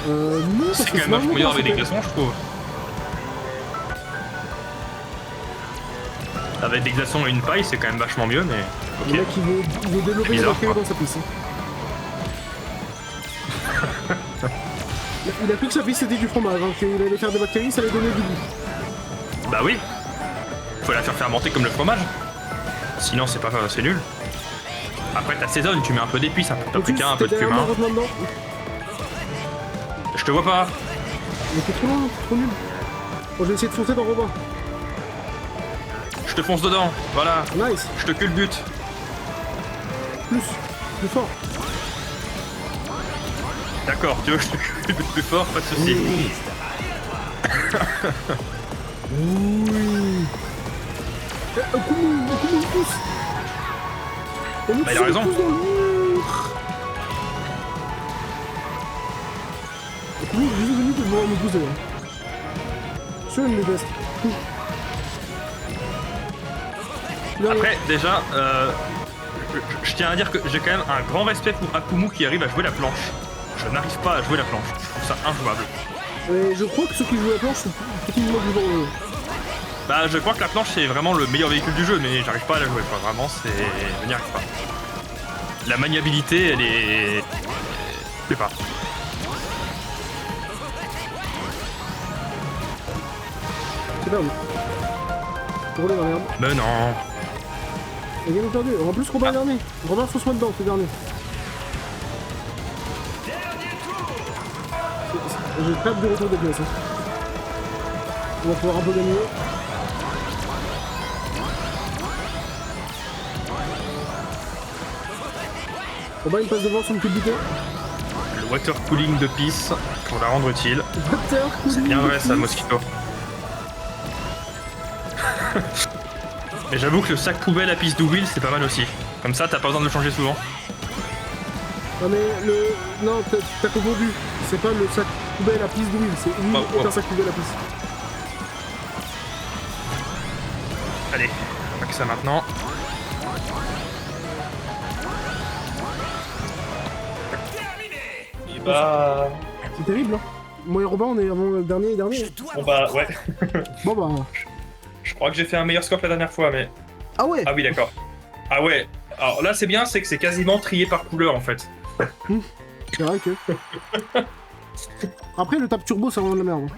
Non, parce C'est que quand même vachement meilleur bon, avec des c'est glaçons, je trouve. Avec des glaçons et une paille, c'est quand même vachement mieux, mais. Le Ok. mec, il veut développer des Bizarre, bactéries quoi. dans sa pisse. Il a plus que sa pisse, c'était du fromage. Hein. Il allait faire des bactéries, ça allait donner du goût. Bah oui. Faut la faire fermenter comme le fromage. Sinon, c'est pas, c'est nul. Après, t'assaisonnes, tu mets un peu d'épices, un peu de paprika, un peu de derrière moi, cumin. rentre dedans. Je te vois pas. Mais t'es trop loin, trop nul. Bon, je vais essayer de foncer dans Robin. Je te fonce dedans. Voilà. Nice. Je te culbute. Plus fort. D'accord, tu veux que je te culbute plus fort, pas de soucis. Oui. Okumu, il pousse. On nous Bah, il a raison. pousse dans le mur. Okumu, il est juste venu pour nous pousser. Sûr, il me déteste. Là, Après, déjà, je tiens à dire que j'ai quand même un grand respect pour Akumu qui arrive à jouer la planche. Je n'arrive pas à jouer la planche. Je trouve ça injouable. et je crois que ceux qui jouent la planche sont effectivement plus dans le... Bah, je crois que la planche c'est vraiment le meilleur véhicule du jeu, mais j'arrive pas à la jouer. Quoi. Vraiment, c'est, je n'y arrive pas. La maniabilité, elle est, je sais pas. C'est perdu. Rouler dans l'herbe. Mais non. Et gagne perdu. En plus, Robin est dernier. Robin, fonce-moi dedans, c'est dernier. J'ai très hâte du retour des pièces. Hein. On va pouvoir un peu gagner. Robin, il passe devant son petit buteur. Le water cooling de pisse pour la rendre utile. Water C'est bien vrai ça, cooling. Mosquito. Mais j'avoue que le sac poubelle à pisse d'Ouville c'est pas mal aussi. Comme ça, t'as pas besoin de le changer souvent. Non mais le... Non, t'as confondu. C'est pas le sac poubelle à pisse d'huile, c'est huile Oh, et oh. un sac poubelle à pisse. Allez, on va que ça maintenant. Et bah. C'est terrible, hein. Moi et Robin, on est avant le dernier et dernier. Bon bah, ouais. Bon bah... Je crois que j'ai fait un meilleur score que la dernière fois, mais. Ah ouais. Ah oui, d'accord. Ah ouais. Alors là, c'est bien, c'est que c'est quasiment trié par couleur en fait. C'est vrai que... Après, le tape turbo, c'est vraiment de la merde.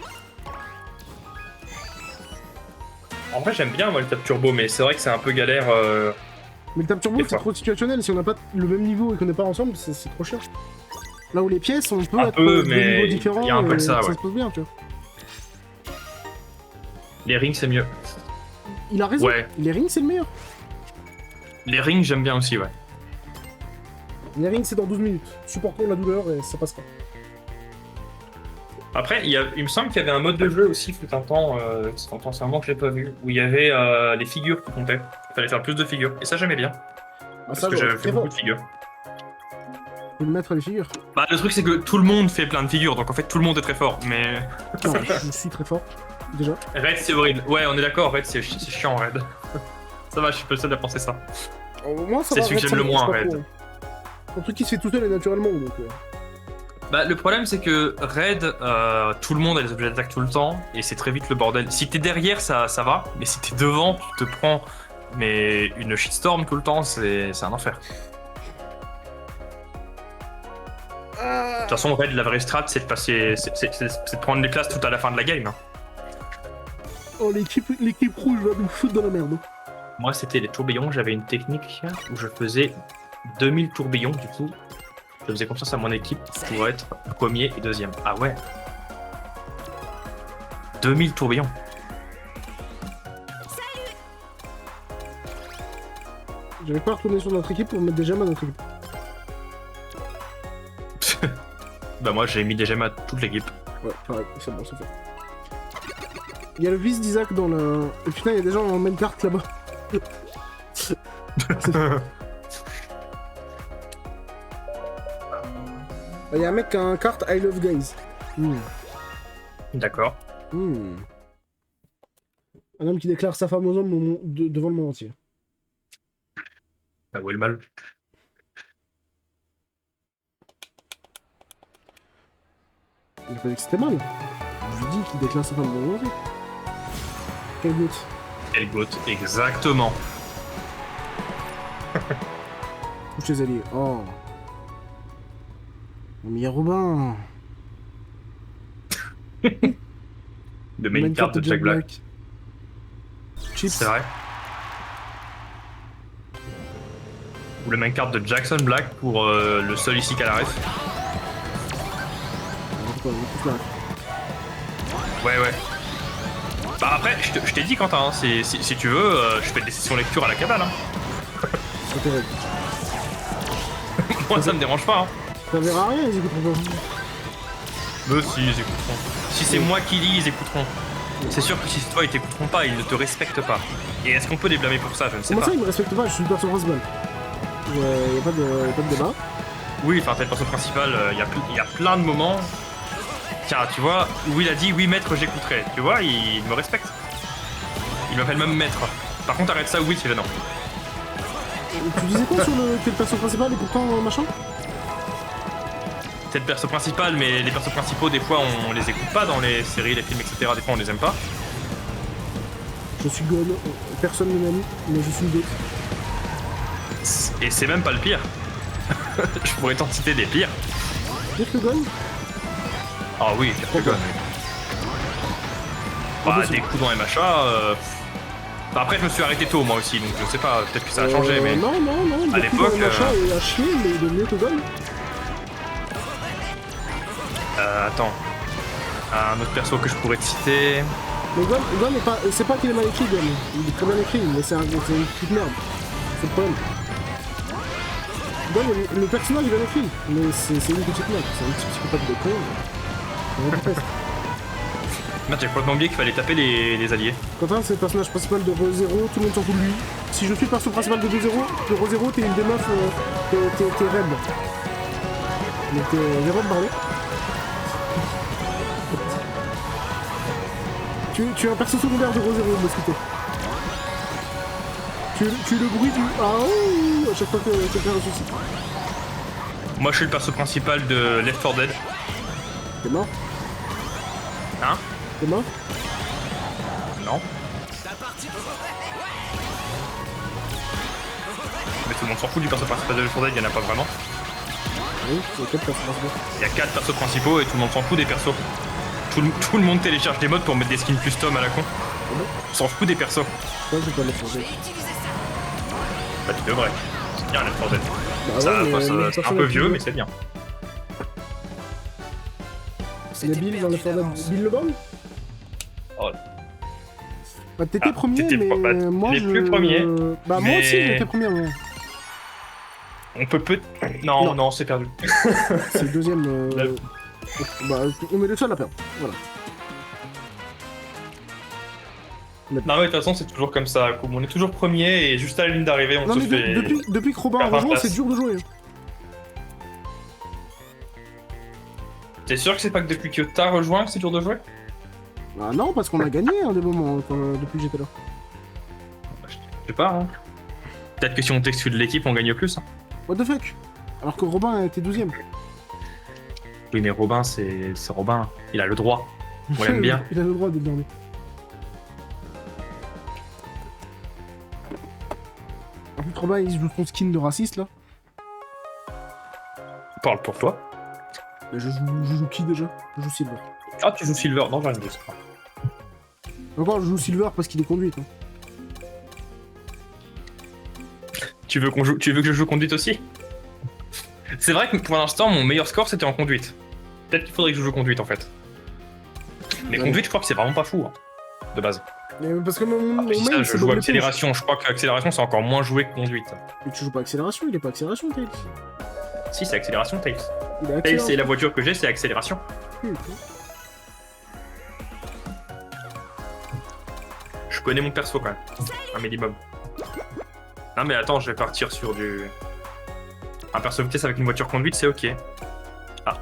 En vrai, j'aime bien moi le tape turbo, mais c'est vrai que c'est un peu galère. Mais le tape turbo, Des c'est fois. trop situationnel. Si on n'a pas le même niveau et qu'on n'est pas ensemble, c'est trop cher. Là où les pièces, on peut Un être peu, de mais niveaux différents il y a un peu de et ça, ça ouais. se passe bien, tu vois. Les rings, c'est mieux. Il a raison. Ouais. Les rings, c'est le meilleur. Les rings, j'aime bien aussi, ouais. Les rings, c'est dans 12 minutes. Supportons la douleur et ça passera. Après, il me semble qu'il y avait un mode de jeu aussi, fut un temps, c'est un moment que j'ai pas vu, où il y avait les figures qui comptaient. Il fallait faire plus de figures. Et ça, j'aimais bien. Parce que j'avais fait beaucoup de figures. Faut lui mettre les figures. Bah, le truc, c'est que tout le monde fait plein de figures, donc en fait, tout le monde est très fort. Mais Non, je suis très fort. Déjà. Raid, c'est horrible. Ouais, on est d'accord, Raid, c'est chiant, Raid. Ça va, je suis pas le seul à penser ça. Moi, ça C'est va, celui que Red, j'aime ça le me moins, dérange pas Red. trop. Un truc qui se fait tout seul et naturellement, donc... Bah, le problème, c'est que Raid, tout le monde a les objets d'attaque tout le temps, et c'est très vite le bordel. Si t'es derrière, ça va, mais si t'es devant, tu te prends une shitstorm tout le temps, c'est un enfer. De toute façon, Raid, la vraie strat, c'est de passer, c'est de prendre les classes tout à la fin de la game. Hein. Oh, l'équipe rouge va nous foutre dans la merde. Moi, c'était les tourbillons, j'avais une technique où je faisais 2000 tourbillons, du coup, je faisais confiance à mon équipe pour être premier et deuxième. Ah ouais 2000 tourbillons. J'avais pas retourné sur notre équipe pour mettre des gemmes à notre équipe. Bah moi, j'ai mis des gemmes à toute l'équipe. Ouais, pareil, c'est bon, c'est fait. Il y a le vice d'Isaac dans la... Et putain, il y a des gens en même carte là-bas. Il y a un mec qui a un carte I love guys. D'accord. Un homme qui déclare sa femme aux hommes devant le monde entier. Bah, où est le mal? Il a pas dit que c'était mal. Je lui dis qu'il déclare sa femme devant le monde entier. Quelle goutte. Elle gote, exactement. Touche les alliés. Oh. Oh, mais il y a Robin. De main card de Jack Black. Chips. C'est vrai. Ou le main card de Jackson Black pour le seul ici qu'à la ref. Ouais, ouais. Bah après, je t'ai dit Quentin, hein, si tu veux, je fais des sessions lecture à la cabane. Hein. C'est terrible. Moi ça me dérange pas. Hein. Ça verra rien, ils écouteront pas. Mais si, ils écouteront. Si c'est moi qui lis, ils écouteront. C'est sûr que si c'est toi, ils t'écouteront pas, ils ne te respectent pas. Et est-ce qu'on peut les blâmer pour ça? Je ne sais Comment pas. ça, ils me respectent pas? Je suis le perso principal. Y'a pas de débat. Oui, enfin, t'es le perso principal, il y a plein de moments. Tiens, tu vois, où il a dit oui, maître, j'écouterai. Tu vois, il me respecte. Il m'appelle même maître. Par contre, arrête ça, oui, c'est gênant. Tu disais quoi sur quel perso principal et pourtant machin? C'est le perso principal, mais les persos principaux, des fois, on les écoute pas dans les séries, les films, etc. Des fois, on les aime pas. Je suis Gon, personne ne m'aime, mais je suis Gon. Et c'est même pas le pire. Je pourrais t'en citer des pires. Pire que Gon? Ah oui, pire que Gon. Bah, des coups dans les machins. Bah, après, je me suis arrêté tôt, moi aussi, donc je sais pas, peut-être que ça a changé, mais. Non, à l'époque. Machin est à chier, mais il est mieux que Gon. Attends. Un autre perso que je pourrais te citer. Mais Gon est pas. C'est pas qu'il est mal écrit, Gon. Il est très bien écrit, mais c'est une petite merde. C'est le problème. Gon, le personnage est bien écrit, mais c'est une petite merde. C'est un petit psychopathe de con. Merde, j'ai complètement oublié qu'il fallait taper les alliés. Quentin, c'est le personnage principal de Re Zero, tout le monde s'en fout de lui. Si je suis le perso principal de Re Zero, t'es une des meufs, t'es raide. Donc j'ai le droit de parler. Tu es un perso secondaire de Re Zero, Mosquito. Tu es le bruit du ah ouh à chaque fois que quelqu'un ressuscite. Moi, je suis le perso principal de Left 4 Dead. T'es mort? Hein? T'es mort? Non. Mais tout le monde s'en fout du perso principal de Left 4 Dead, il y en a pas vraiment. Oui, c'est 4 persos principaux. Il y a 4 persos principaux et tout le monde s'en fout des persos. Tout le monde télécharge des mods pour mettre des skins custom à la con. On s'en fout des persos. Ouais, j'ai pas le faire. Bah, tu devrais. C'est bien Left 4 Dead. Bah Ça, ouais, mais c'est un peu vieux, mais c'est bien. Il y a Bill dans le Fort Dead. Bill le bombe? Oh. Bah t'étais premier, t'étais mais bah, moi t'es je... plus premier. Bah moi mais- aussi j'étais premier, moi. On peut Non, non, c'est perdu. C'est le deuxième... Là. Bah on est le seul à perdre, voilà. Non, mais de toute façon, c'est toujours comme ça. Comme on est toujours premier et juste à la ligne d'arrivée, on Non se mais fait. depuis que Robin a faire rejoint, place. c'est dur de jouer. T'es sûr que c'est pas que depuis que t'as rejoint que c'est dur de jouer? Bah non, parce qu'on a gagné des moments depuis que j'étais là. Je sais pas, hein. Peut-être que si on t'exclut de l'équipe, on gagne plus. Hein. What the fuck? Alors que Robin était 12ème. Oui, mais Robin, c'est Robin. Il a le droit. On l'aime bien. Il a le droit d'être dernier. En plus, Robin, il joue son skin de raciste, là. Parle pour toi. Mais je joue qui, déjà? Je joue Silver. Ah, tu joues Silver? Non, j'ai rien dit. Encore, je joue Silver parce qu'il est conduite. Hein. Tu veux que je joue conduite aussi? C'est vrai que pour l'instant, mon meilleur score, c'était en conduite. Peut-être qu'il faudrait que je joue conduite, en fait. Mais Ouais. conduite, je crois que c'est vraiment pas fou, hein, de base. Mais parce que mon Après, si ça, main, je c'est joue Bob accélération. Je crois que accélération, c'est encore moins joué que conduite. l'éponge. Mais tu joues pas accélération, il est pas accélération, Tails. Si, c'est accélération, Tails. Il est Tails, accélération. c'est la voiture que j'ai, c'est accélération. Putain. Je connais mon perso, quand même. Un minimum. Non, mais attends, je vais partir sur du... Un perso vitesse avec une voiture conduite, c'est ok. Ah.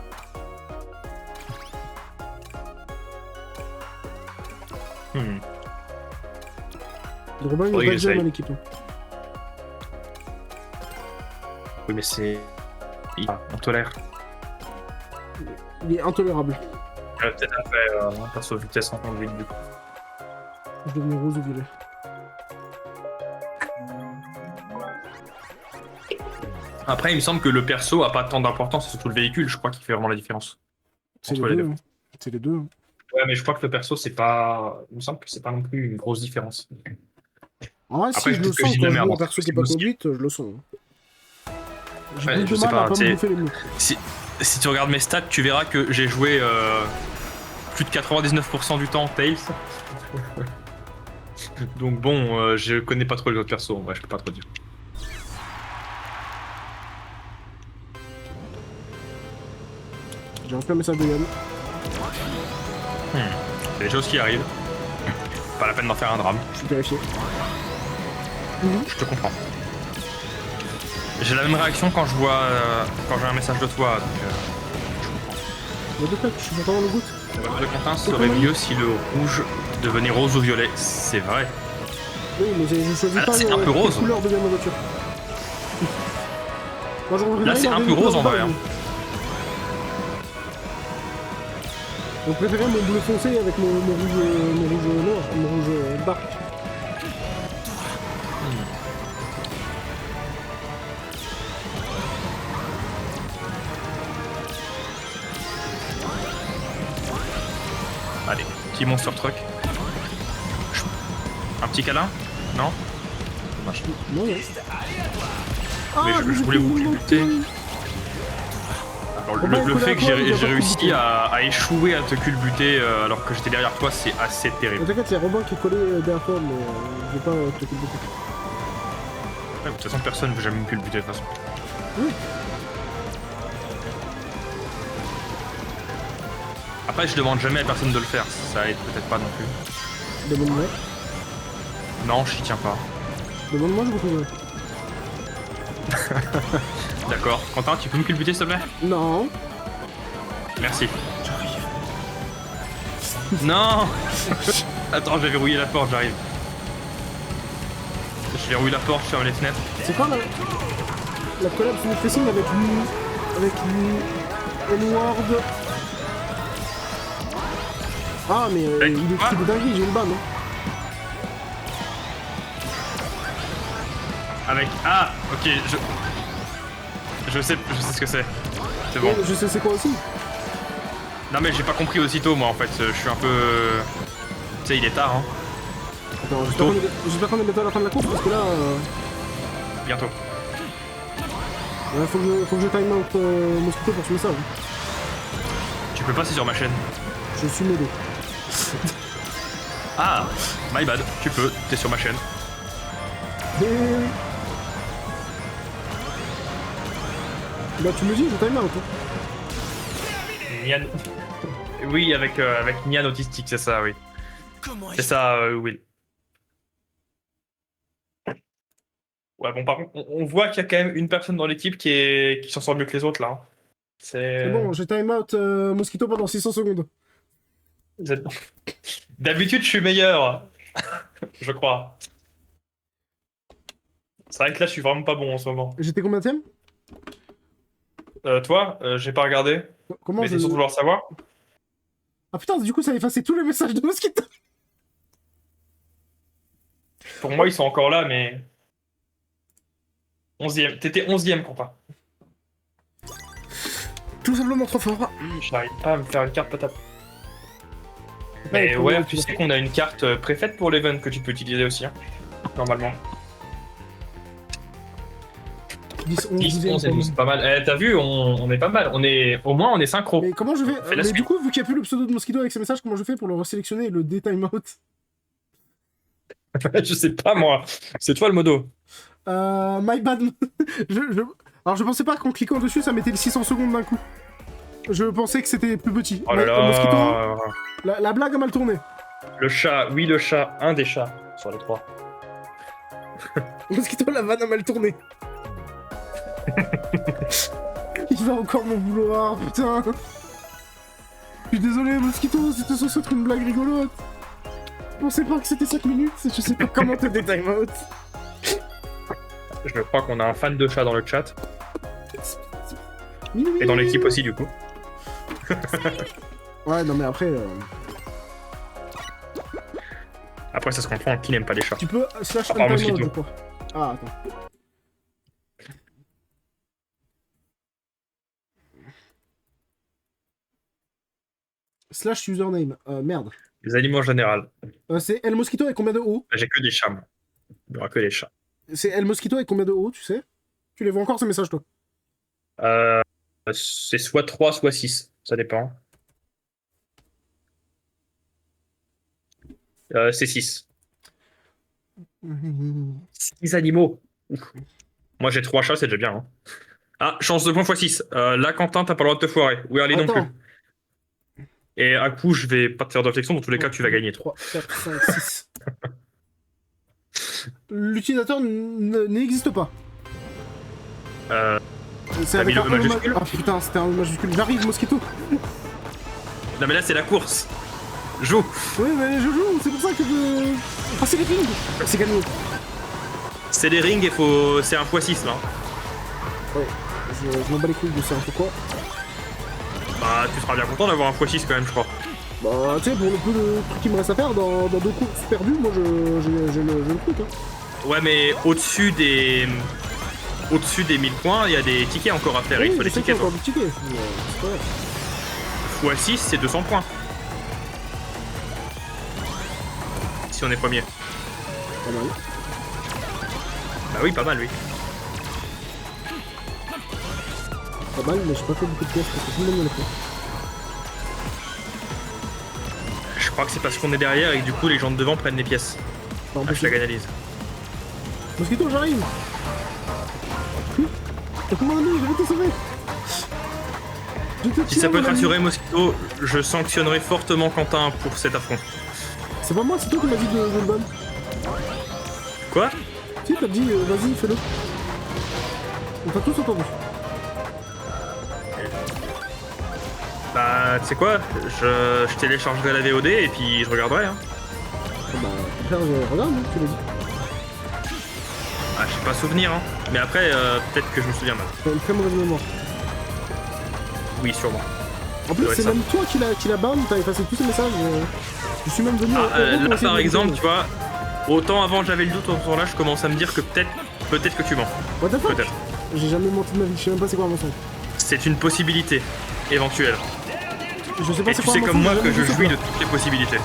Robin, il Oui, est pas déjà j'essaye. dans l'équipe. Hein. Oui, mais c'est... On tolère. Il est intolérable. Peut-être à faire un perso vitesse en conduite du coup. Je devenais rose ou violet. Après, il me semble que le perso a pas tant d'importance, c'est surtout le véhicule, je crois, qui fait vraiment la différence. C'est les Entre les deux. deux. Hein. C'est les deux. Hein. Ouais, mais je crois que le perso, c'est pas... Il me semble que c'est pas non plus une grosse différence. En vrai, Après, si je le peut-être que je sens dis de quand la je joue merde, un perso qui est c'est pas possible. conduite, je le sens. J'ai Ouais, plus je de sais mal pas, à pas tu sais- me bouffer les murs. Si tu regardes mes stats, tu verras que j'ai joué plus de 99% du temps Tails. Donc bon, je connais pas trop les autres persos, ouais, je peux pas trop dire. J'ai reçu un message de Yann. C'est des choses qui arrivent. Pas la peine d'en faire un drame, Je suis vérifié. je te comprends. J'ai la même réaction quand je vois quand j'ai un message de toi, donc Il y a deux plaques, je suis content dans le goût. le Quentin serait mieux si le rouge devenait rose ou violet. C'est vrai. Oui, mais je choisis Ah, pas c'est un peu quelle rose. couleur devient ma voiture. Moi, Là, c'est un peu rose, en vrai, hein. On préférait mon bleu foncé avec mon rouge noir, mon rouge dark. Allez, petit monster truck. Un petit câlin? Non? Dommage. Non, ouais. Mais je voulais vous culbuter. Alors, le fait que j'ai réussi à échouer à te culbuter alors que j'étais derrière toi, c'est assez terrible. T'inquiète, c'est Robin qui est collé derrière toi, mais je vais pas te culbuter. Ouais, de toute façon, personne ne veut jamais me culbuter de toute façon. Oui. Après, je demande jamais à personne de le faire, ça aide peut-être pas non plus. Demande-moi. Non, j'y tiens pas. Demande-moi, je vous trouverai. D'accord. Quentin, tu peux me culbuter s'il te plaît? Non. Merci. Non. Attends, je vais verrouiller la porte, j'arrive. Je verrouille la porte, je ferme les fenêtres. C'est quoi la collab Final Facing avec N-Word. Ah, mais Avec il est quoi écrit de dinguerie, j'ai une banne. Hein. Avec... Ah, ok, je sais ce que c'est. C'est bon. Ouais, je sais c'est quoi aussi. Non mais j'ai pas compris aussitôt moi en fait, je suis un peu... Tu sais, il est tard hein. Attends, Plutôt. j'espère qu'on est bientôt à la fin de la course parce que là, Bientôt. faut que je time out Mosquito pour ce message. Tu peux passer sur ma chaîne. Je suis mêlé. Ah, my bad, tu peux, t'es sur ma chaîne. Bah tu me dis, je time out. Hein. Nian... Oui, avec Nian autistique, c'est ça, oui. Comment C'est ça, Will. Ouais, bon, par contre, on voit qu'il y a quand même une personne dans l'équipe qui s'en sort mieux que les autres, là. Hein. C'est bon, j'ai time out Mosquito pendant 600 secondes. D'habitude, je suis meilleur. Je crois. C'est vrai que là, je suis vraiment pas bon en ce moment. J'étais combienième? Toi, j'ai pas regardé. Comment Mais t'es sûr de vouloir savoir? Ah putain, du coup ça a effacé tous les messages de Mosquito. Pour moi, ils sont encore là, mais... 11ème. T'étais 11ème, Quentin. Tout simplement trop fort. J'arrive pas à me faire une carte patate. Mais ouais, tu sais qu'on a une carte préfaite pour l'event que tu peux utiliser aussi, hein, normalement. 10, 11, 10, 12e, 11 et 12, c'est pas mal. Eh, t'as vu, on est pas mal. Au moins, on est synchro. Mais comment je Fais fais la mais suite. du coup, vu qu'il n'y a plus le pseudo de Mosquito avec ses messages, comment je fais pour le resélectionner et le dé-time out? Je sais pas, moi. C'est toi le modo. My bad. Alors je pensais pas qu'en cliquant dessus, ça mettait les 600 secondes d'un coup. Je pensais que c'était plus petit. Oh là Mosquito, là. la blague a mal tourné. Le chat, oui, le chat. Un des chats sur les 3. Mosquito, la vanne a mal tourné. Il va encore m'en vouloir, putain. Je suis désolé, Mosquito, c'était censé être une blague rigolote. Je pensais pas que c'était 5 minutes, je sais pas comment te des time-out. Je crois qu'on a un fan de chat dans le chat. Oui, oui, Et dans oui, l'équipe oui. aussi, du coup. Ouais, non mais après, Après, ça se comprend. Qui n'aime pas les chats? tu peux slash À part un time-out, Mosquito. je crois. Ah, attends. Slash username, merde. Les animaux en général. C'est El Mosquito avec combien de O? J'ai que des chats, moi. Il n'y aura que des chats. C'est El Mosquito avec combien de O, tu sais? Tu les vois encore ces messages, toi? C'est soit 3, soit 6. Ça dépend. C'est 6. 6 animaux. Ouf. Moi, j'ai 3 chats, c'est déjà bien. Hein. Ah, chance de point x 6. Là, Quentin, t'as pas le droit de te foirer. Oui, allez non plus. Attends. Et à coup, je vais pas te faire de réflexion. Dans tous les cas, tu vas gagner. 3, 4, 5, 6. L'utilisateur n'existe pas. C'est t'as mis avec le un E majuscule? Ah putain, c'était un majuscule. J'arrive, Mosquito. Non, mais là, c'est la course. Joue. Oui, mais je joue, c'est pour ça que je. Ah, c'est les rings. C'est gagné. C'est des rings et faut. C'est un x6 là. Ouais, je m'en bats les couilles de ça, pourquoi? Bah, tu seras bien content d'avoir un x6 quand même, je crois. Bah, tu sais, pour le peu de trucs qu'il me reste à faire dans 2 courses perdues, moi j'ai le truc. Hein. Ouais, mais au-dessus des. Au-dessus des 1000 points, il y a des tickets encore à faire. Oui, Il faut je des sais qu'il y tickets. a encore des tickets. Mais, c'est pas grave. x6, c'est 200 points. Si on est premier. Pas mal. Bah oui, pas mal, oui. Pas mal, mais j'ai pas fait beaucoup de pièces parce que tout le monde me l'a fait. Je crois que c'est parce qu'on est derrière et que du coup, les gens de devant prennent les pièces. Enfin, Hashtag analyse. Mosquito, j'arrive. T'as comment ami, je vais te sauver. Je te Si tire, ça peut mon te ami. rassurer, Mosquito, je sanctionnerai fortement Quentin pour cet affront. C'est pas moi, c'est toi qui m'as dit de le ban. Quoi? Si, t'as dit, vas-y, fais-le. On t'a tous entendu. Bah, tu sais quoi? Je téléchargerai la VOD et puis je regarderai. Hein. Ah bah, frère, regarde, hein, tu l'as dit. Ah, j'ai pas souvenir, hein. Mais après, peut-être que je me souviens mal. T'as une très mauvaise mémoire. Oui, sûrement. En plus, Ouais, c'est ça. même toi qui l'a ban, t'as effacé tous ces messages. Je suis même venu. Ah, au héros pour là, essayer par de exemple, le tu vois, autant avant j'avais le doute, autant là, je commence à me dire que peut-être que tu mens. What the fuck? Peut-être. J'ai jamais menti de ma vie, je sais même pas c'est quoi un mensonge. C'est une possibilité éventuelle. Je sais pas Et c'est tu quoi sais un comme mensonge, moi j'ai que jamais je dit jouis ça. de toutes les possibilités.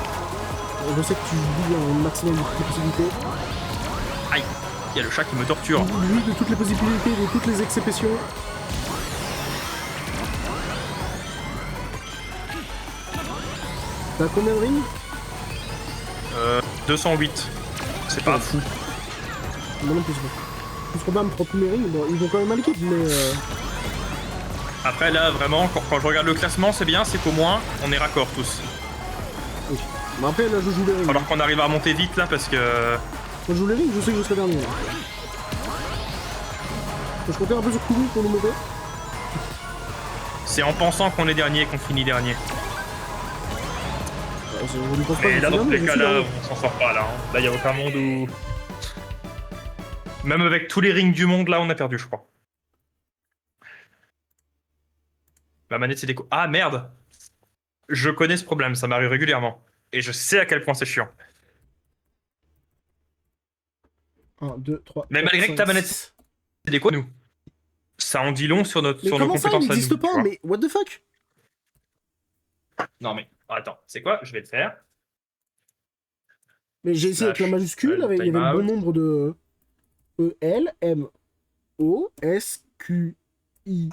Je sais que tu vis un maximum de toutes les possibilités. Aïe, il y a le chat qui me torture. Lui de toutes les possibilités, de toutes les exceptions. T'as combien de rings? 208. C'est pas fou. Moi non plus, je Robin me prend tous mes rings, bon, ils vont quand même à l'équipe, mais Après là, vraiment, quand je regarde le classement, c'est bien, c'est qu'au moins, on est raccord tous. oui. Mais après, là, je joue les rings. Alors qu'on arrive à remonter vite là, parce que... Quand je joue les rings, je sais que je serai dernier. Là. Faut que je comptais un peu sur Kourou pour nous monter. C'est en pensant qu'on est dernier qu'on finit dernier. Je ne pense pas que Et je là, suis dans tous dernier, les je cas, suis là, dernier. on s'en sort pas là. Hein. Là, il y a aucun monde où... Même avec tous les rings du monde, là, on a perdu, je crois. Ma manette, c'est déco... Ah, merde! Je connais ce problème, ça m'arrive régulièrement. Et je sais à quel point c'est chiant. 1, 2, 3. Mais 4, malgré que 5, ta manette- 6. C'est des quoi, nous? Ça en dit long sur, Mais sur nos comment ça, il compétences à nous. n'existe tu pas? vois. Mais what the fuck? Non, mais attends, c'est quoi? Je vais le faire. Mais j'ai essayé avec la Slash, majuscule, il y avait le timeout. bon nombre de E, L, M, O, S, Q, I,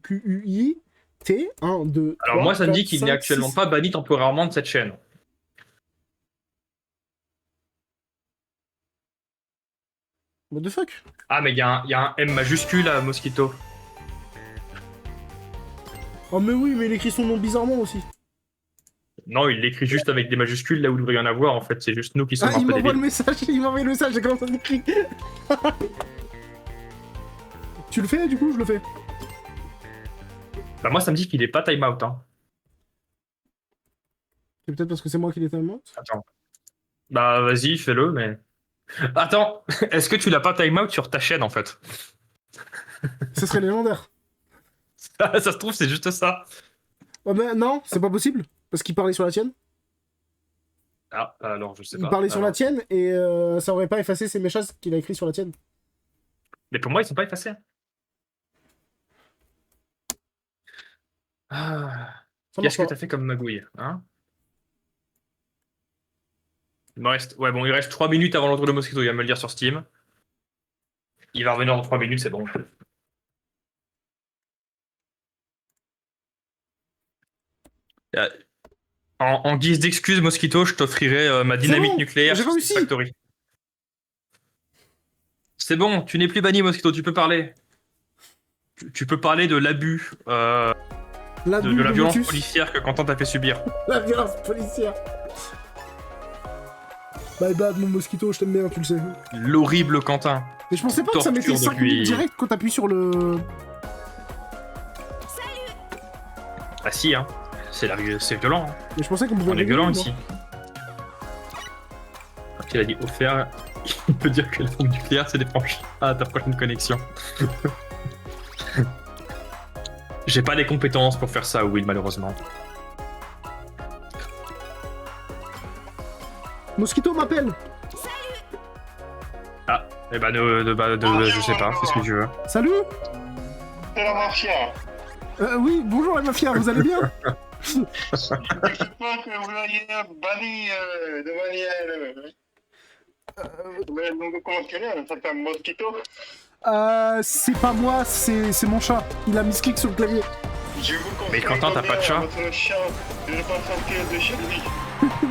Q, U, I, T, 1, 2, 3, Alors, moi, ça me dit 4, qu'il 5, n'est actuellement 6. pas banni temporairement de cette chaîne. What the fuck? Ah, mais il y a un M majuscule à Mosquito. Oh mais oui, mais il écrit son nom bizarrement aussi. Non, il l'écrit juste avec des majuscules là où il devrait y en avoir en fait. C'est juste nous qui sommes Ah, un il peu m'envoie le débiles. message, il m'a envoyé le message, j'ai commencé à l'écrire. Tu le fais du coup, je le fais. Bah, moi, ça me dit qu'il est pas time-out. Hein. C'est peut-être parce que c'est moi qui l'ai time out. Attends. Bah vas-y, fais-le, mais... Attends, est-ce que tu l'as pas timeout sur ta chaîne en fait? Ça serait légendaire. Ça se trouve, c'est juste ça. Oh, mais non, c'est pas possible. Parce qu'il parlait sur la tienne. Ah, alors je sais Il pas. parlait sur Alors. la tienne et ça aurait pas effacé ces messages qu'il a écrit sur la tienne. Mais pour moi, ils sont pas effacés. Ah. Ça Qu'est-ce que marche t'as pas. fait comme magouille, hein? Il me reste... Ouais, bon, il reste 3 minutes avant l'entrée de Mosquito, il va me le dire sur Steam. Il va revenir dans 3 minutes, c'est bon. Euh, en guise d'excuse, Mosquito, je t'offrirai ma dynamite bon, nucléaire j'ai sur réussi. Factory. C'est bon, tu n'es plus banni, Mosquito, tu peux parler. Tu peux parler de l'abus, L'abus de la de violence Motus. policière que Quentin t'a fait subir. La violence policière. Bye bye, mon mosquito, je t'aime bien, tu le sais. L'horrible Quentin. Mais je pensais pas que ça mettait Torture 5 depuis- minutes direct quand t'appuies sur le. Ah si, hein. C'est violent, hein. Mais je pensais qu'on pouvait. On est réguler, violent moi. ici. Quand il a dit offert, il peut dire que la bombe nucléaire c'est des franchis à ta prochaine connexion. J'ai pas les compétences pour faire ça, Will, malheureusement. Mosquito m'appelle. Ah, eh ben, je sais pas, fais ce que tu veux. Salut. C'est la mafia. Oui, bonjour la mafia, vous allez bien? Dites-moi que vous aviez banni de manière. Mais donc, comment tu es? Ça s'appelle Mosquito. C'est pas moi, c'est mon chat. Il a mis ce clic sur le clavier. Je vous conseille Mais Quentin, t'as pas de chat? à votre chat de ne pas sortir de chez lui.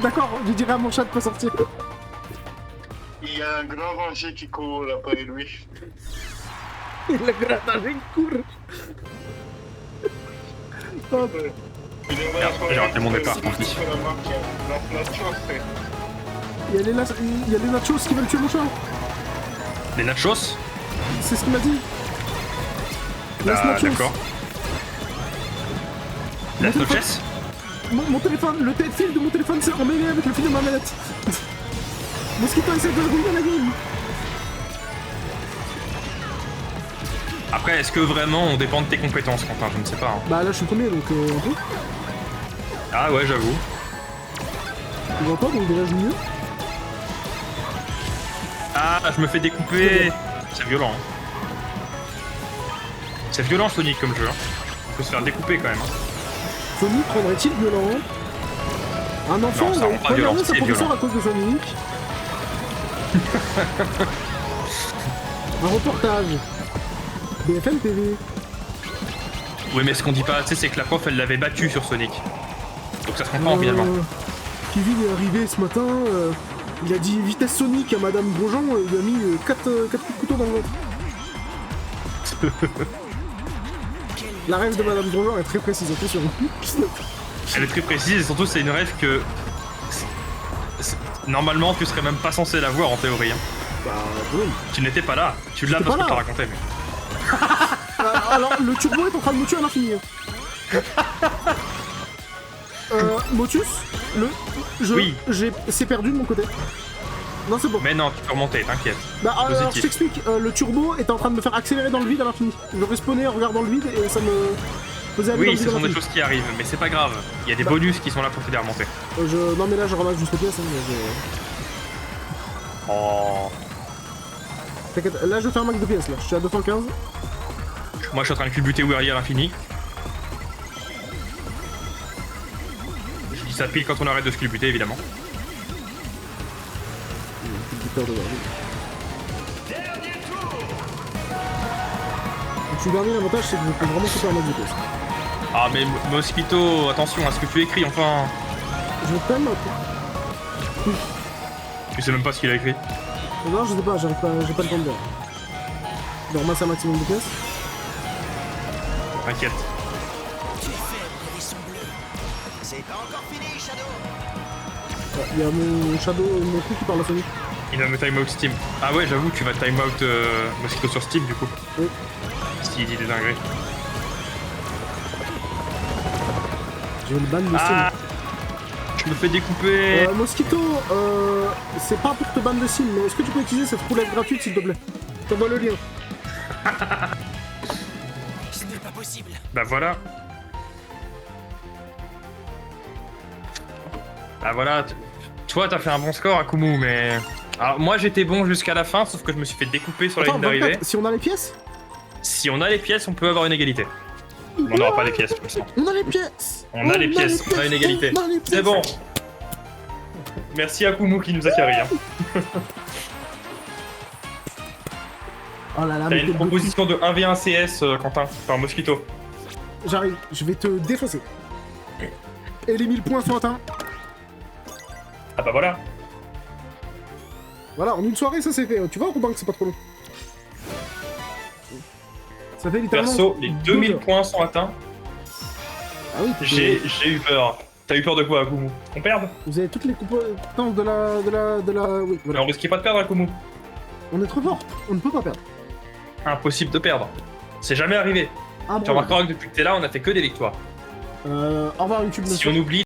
D'accord, je dirais à mon chat de pas sortir. Il y a un grand danger qui court après lui. Le grand danger court. Hop. Merde, j'ai raté mon départ, tant pis. Il y a les nachos qui veulent tuer mon chat. Des nachos? C'est ce qu'il m'a dit. Las Ah, nachos. d'accord. La noches? Mon téléphone, le fil de mon téléphone s'est emmêlé avec le fil de ma manette. Mosquito essaie de ruiner la game. Après, est-ce que vraiment on dépend de tes compétences, Quentin? Je ne sais pas. Hein. Bah là je suis premier donc un peu. Ah ouais, j'avoue. Tu vois pas donc déjà je joue mieux. Ah, je me fais découper. C'est violent. Hein. C'est violent, Sonic, comme jeu. Hein. On peut se faire découper quand même. Hein. Sonic rendrait-il violent? Un enfant Non, ça rend pas violent, sa c'est professeure violent. à cause de Sonic. Un reportage. BFM TV. Oui, mais ce qu'on dit pas assez, c'est que la prof, elle l'avait battu sur Sonic. Donc ça se comprend finalement. Kevin est arrivé ce matin, il a dit vitesse Sonic à Madame Grosjean, il a mis 4 coups de couteau dans le ventre. La rêve de Madame Grosjean est très précise, attention. Elle est très précise et surtout, c'est une rêve que. Normalement, tu serais même pas censé la voir en théorie. Hein. Bah, bon. Tu n'étais pas là. Tu l'as J'étais parce pas que là. t'as raconté. Mais... Alors, le turbo est en train de me tuer à l'infini. Motus, Oui. c'est perdu de mon côté. Non, c'est bon. Mais non, tu peux remonter, t'inquiète. Bah, alors, positif. je t'explique, le turbo est en train de me faire accélérer dans le vide à l'infini. Je respawnais en regardant le vide et ça me faisait aller dans Oui, le ce vide à sont des l'infini. choses qui arrivent, mais c'est pas grave. Il y a des bonus qui sont là pour t'aider à remonter. Non, mais là, je ramasse juste les pièces. Hein, Oh. T'inquiète, là, je fais un max de pièces. Là, je suis à 215. Moi, je suis en train de culbuter Whirly à l'infini. Je dis ça pile quand on arrête de se culbuter, évidemment. Donc, je suis dernier, l'avantage, c'est que je peux vraiment couper un max de pièces. Ah, mais Mosquito, attention à ce que tu écris, enfin. Je vais quand même. Tu sais même pas ce qu'il a écrit. Non, je sais pas, j'arrive pas, j'ai pas le temps de voir. Je vais ramasser un maximum de pièces. T'inquiète. Tu fais hérisson bleu. C'est pas encore fini, Shadow. Il y a mon Shadow, mon coup qui parle à Sonic. Il va me timeout Steam. Ah ouais, j'avoue, tu vas timeout Mosquito sur Steam, du coup. Oui. S'il dit des dingueries. J'ai le ban de Steam. Ah Je me fais découper. Mosquito, c'est pas pour te ban de sim, mais est-ce que tu peux utiliser cette roulette gratuite s'il te plaît? Je t'envoie le lien. Ce n'est pas possible. Bah voilà. Bah voilà. Toi, t'as fait un bon score, Akumu, mais... Alors, moi, j'étais bon jusqu'à la fin, sauf que je me suis fait découper sur la Attends, ligne d'arrivée. 24, si on a les pièces? Si on a les pièces, on peut avoir une égalité. On n'aura pas les pièces, de toute façon. On a les pièces! On a les pièces, on a une égalité. on a les pièces. C'est bon. Merci Akumu qui nous a carré. Hein. Oh là là, T'as mais une quel proposition de 1v1 CS, Quentin, par Mosquito. petit. J'arrive, je vais te défoncer. Et les 1000 points sont atteints. Ah bah voilà. Voilà, en une soirée, ça c'est fait. Tu vois, Robin, que c'est pas trop long. Ça fait littéralement... Perso, les 2000 12 heures. points sont atteints. Ah oui, J'ai eu peur. T'as eu peur de quoi, Akumu? On perd? vous avez toutes les compétences de la... Oui, Mais voilà. on risquait pas de perdre, Akumu. On est trop fort, on ne peut pas perdre. Impossible de perdre. C'est jamais arrivé. Ah Tu bon. remarqueras que depuis que t'es là, on a fait que des victoires. Au revoir YouTube. Si on oublie